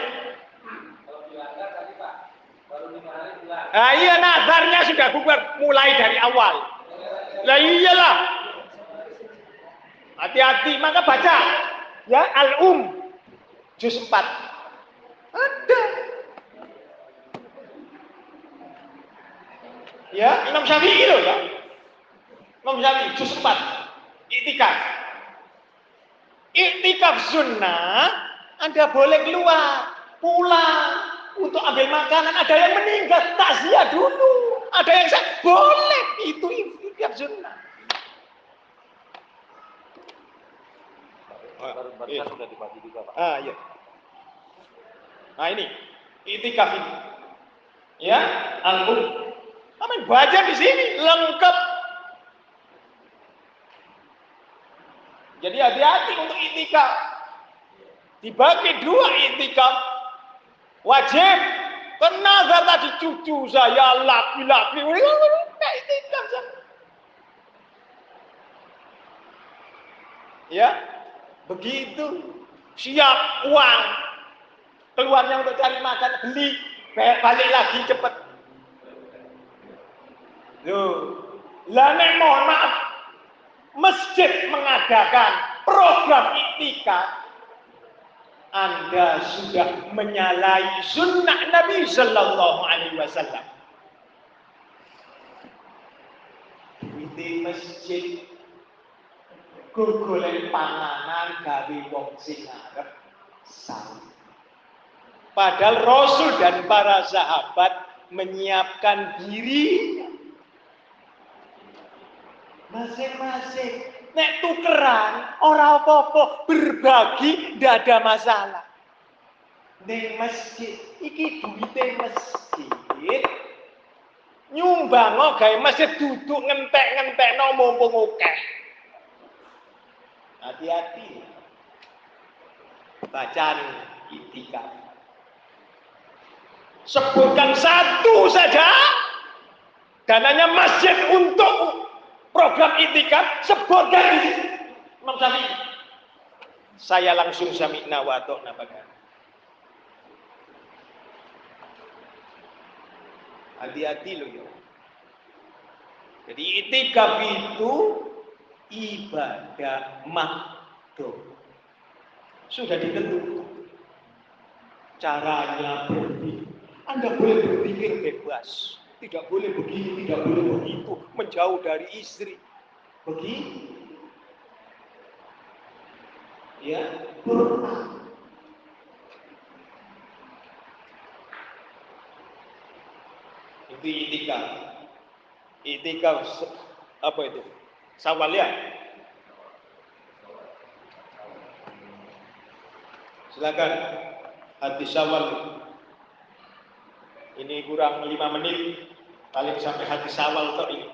[SPEAKER 1] Iya, nazarnya sudah bubar mulai dari awal. Lah iyalah. Hati-hati, maka baca ya juz 4. Ada. Ya, Imam Syafi'i loh ya. Imam Syafi'i juz 4. Iktikaf. Iktikaf sunnah, Anda boleh keluar, pulang untuk ambil makanan. Ada yang meninggal, takziah dulu. Ada yang boleh, itu iktikaf sunnah. Iya. Sudah dibagi juga, Pak. Iya. Nah ini iktikaf ini, ya Amin baca di sini lengkap. Jadi hati-hati untuk iktikaf. Dibagi dua iktikaf wajib. Kenapa tadi cucu saya laki-laki? Iktikaf saja. Ya, begitu. Siap uang. Keluarnya untuk cari makan, beli, balik lagi cepat. Loh, nek mohon maaf, masjid mengadakan program iktikaf, Anda sudah menyalahi sunnah Nabi Sallallahu Alaihi Wasallam. Di masjid golek panganan gawe wong sing arep sahur. Padahal Rasul dan para sahabat menyiapkan diri masing-masing. Nek tukeran ora apa-apa, berbagi ndak ada masalah. Ning masjid iki duwite masjid nyumbang gawe masjid duduk ngentek-ngentekno mumpung akeh. Hati-hati. Bacaan iktikaf. Sebutkan satu saja dananya masjid untuk program iktikaf, sebutkan di sini. Imam Syafi'i. Saya langsung sami'na wa ta'na bagan. Hati-hati loh ya. Jadi iktikaf itu ibadah makruh. Sudah ditentukan caranya berpikir. Anda boleh berpikir bebas. Tidak boleh begini, tidak boleh begitu. Menjauh dari istri. Begitu. Ya, berenang. Itu iktikaf. Iktikaf apa itu? Syawal ya? Silakan. Hadis Syawal. Ini kurang 5 menit. Paling sampai hadis Syawal kok ini.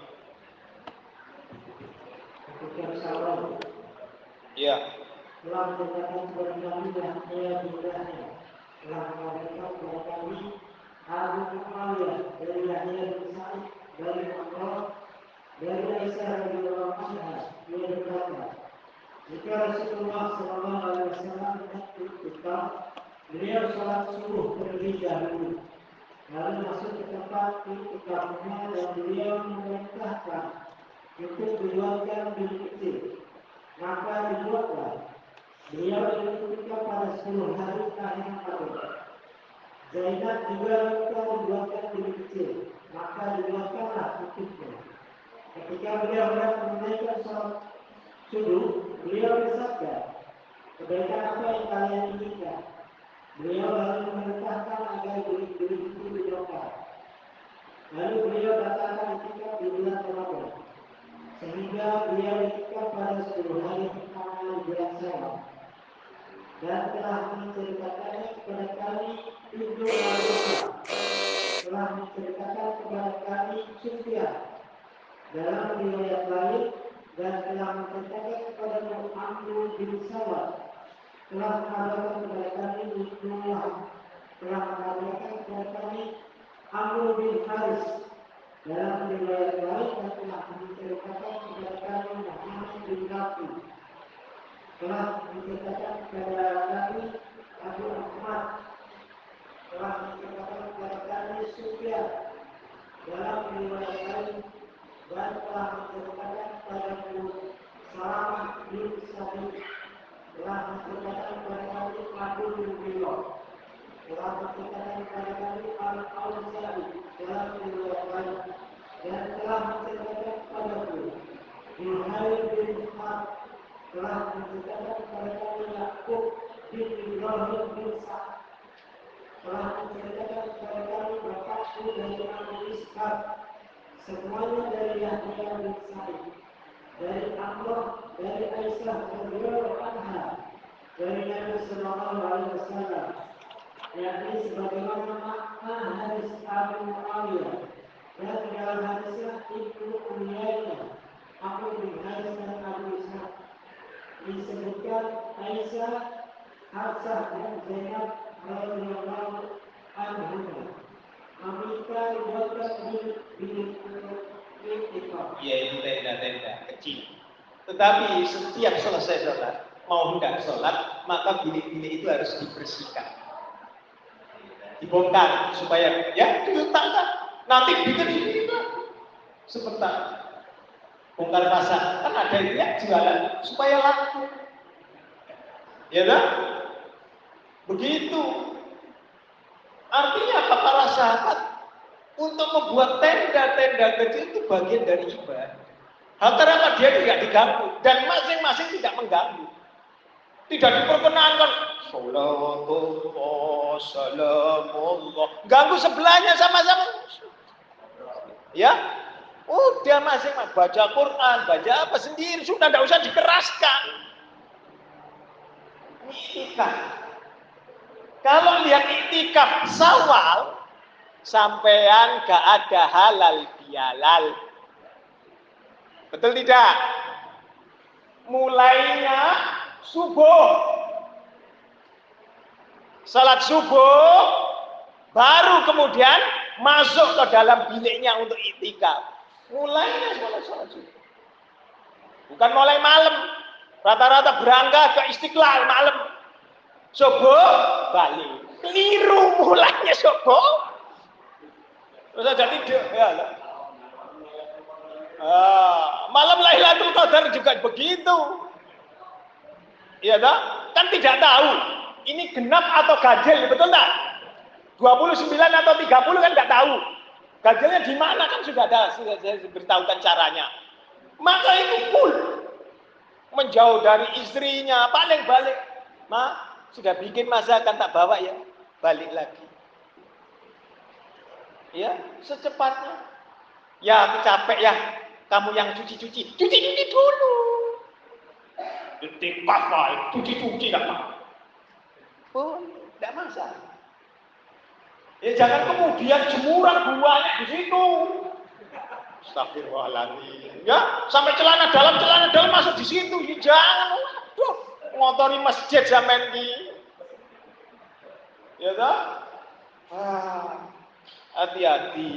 [SPEAKER 1] Ya.
[SPEAKER 5] Telah berkata kepada kami dan saya berkata telah mengatakan kepada kami Abu Muawiyah dari Yahya bin Sa'id dari Amr dari Aisyah radhiyallahu anha, ia berkata, jika Rasulullah sallallahu alaihi wasallam ketika beliau salat subuh terlebih dahulu, lalu masuk ke tempat itikafnya dan beliau memerintahkan untuk dibuatkan bilik kecil, maka dibuatlah. Beliau diikutkan pada 10 hari akhir Ramadan. Zainab juga minta dibuatkan bilik kecil, maka dibuatkanlah untuknya. Ketika beliau hendak menunaikan salat subuh, beliau bersabda, kebaikan apa yang kalian inginkan? Beliau lalu memerintahkan agar bilik-bilik itu dibongkar. Lalu beliau datangkan itikaf di bulan Ramadan, sehingga beliau itikaf pada 10 hari pertama di bulan Syawal. Dan telah menceritakannya kepada kami Ibnu Al-Bukhari, telah menceritakan kepada kami Sufyan dalam riwayat lain, dan telah menceritakan kepada Amr bin Sawad, telah mengabarkan kepada kami Ibnu Wahab, telah mengabarkan kepada kami Amr bin Haris dalam riwayat lain, dan telah menceritakan kepada kami Muhammad bin Nafi, telah menceritakan kepada kami Abu Ahmad, telah menceritakan kepada kami Sufyan dalam riwayat lain, dan telah menceritakan kepada Salamah bin Sabit, telah menceritakan kepada kami Abu Hurairah, telah menceritakan kepada kami Al-Auza'i dalam riwayat lain, dan telah menceritakan kepadaku Zuhair bin Harb, telah menceritakan kepada kami Ya'qub bin Ibrahim bin Sa'ad, telah menceritakan kepada kami bapakku dari Abu Ishaq, semuanya dari Yahya bin Sa'id, dari Amr, dari Aisyah radhiyallahu anha, dari Nabi sallallahu alaihi wasallam, yakni sebagaimana makna hadis Abu Muawiyah, dan dalam hadisnya Ibnu Umayyah, Amr bin Haris dan Abu Ishaq disebutkan Aisyah, Hafsah dan Zainab radhiyallahu anhuma meminta dibuatkan bilik itikaf,
[SPEAKER 1] yaitu tenda-tenda kecil. Tetapi setiap selesai sholat, mau hendak sholat, maka bilik-bilik itu harus dibersihkan, dibongkar supaya ya diletakkan. Nanti bikin ini sebentar bongkar pasang, kan ada yang jualan supaya laku, ya kan? Begitu. Artinya apa? Para sahabat untuk membuat tenda-tenda kecil itu bagian dari ibadah. Hal karena dia tidak diganggu dan masing-masing tidak mengganggu, tidak diperkenankan. Salawatullah, salamullah, ganggu sebelahnya sama-sama. Ya, udah masing-masing baca Quran, baca apa sendiri, sudah tidak usah dikeraskan. Itikaf. Kalau lihat itikaf Syawal, sampean gak ada halal bihalal. Betul tidak? Mulainya subuh, salat subuh, baru kemudian masuk ke dalam biliknya untuk itikaf. Mulainya salat subuh, bukan mulai malam. Rata-rata berangkat ke Istiqlal malam, subuh balik. Keliru, mulainya subuh. Terus aja tidur, ya. Malam Lailatul Qadar juga begitu. Iya tak? Kan tidak tahu ini genap atau ganjil, betul tak? 29 atau 30 kan tidak tahu. Ganjilnya di mana kan sudah saya beritahukan caranya. Maka itu full menjauh dari istrinya, paling balik. Sudah bikin masakan tak bawa ya, balik lagi. Ya, secepatnya. Ya, aku capek ya. Kamu yang cuci-cuci dulu. Itikaf lah, cuci enggak apa. Enggak masalah. Ya jangan kemudian jemuran banyak di situ. Astagfirullahaladzim. Ya, sampai celana dalam masuk di situ. Ya, jangan. Waduh, ngotori masjid sampean iki. Ya toh? Hati-hati.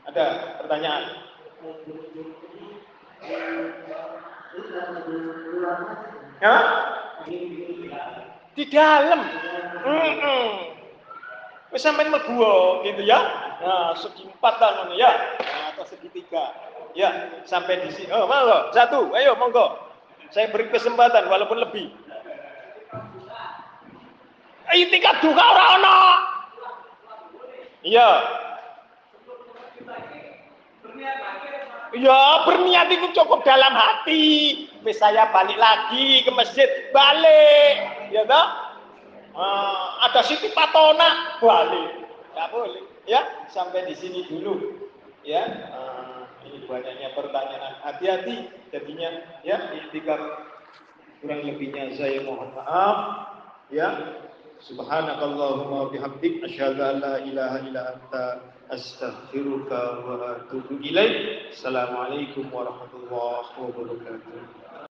[SPEAKER 1] Ada pertanyaan? Ya? Di dalam. Wis sampean mlebu gitu ya. Nah, segi 4 tahun ya. Nah, atau segi 3. Ya, sampai di sini. Oh, monggo. 1. Ayo monggo. Saya beri kesempatan walaupun lebih. Itikad duka ora ono. Iya. Ya, berniat itu cukup dalam hati. Wis saya balik lagi ke masjid, balik. Ya toh? Ada Siti Patona, balik. Enggak boleh. Ya, sampai di sini dulu. Ya. Ini banyaknya pertanyaan. Hati-hati jadinya ya, itikaf kurang lebihnya saya mohon maaf. Ya. Subhanakallahumma bihamdik asyhadu an la ilaha illa anta astaghfiruka wa atubu ilaik. Assalamualaikum warahmatullahi wabarakatuh.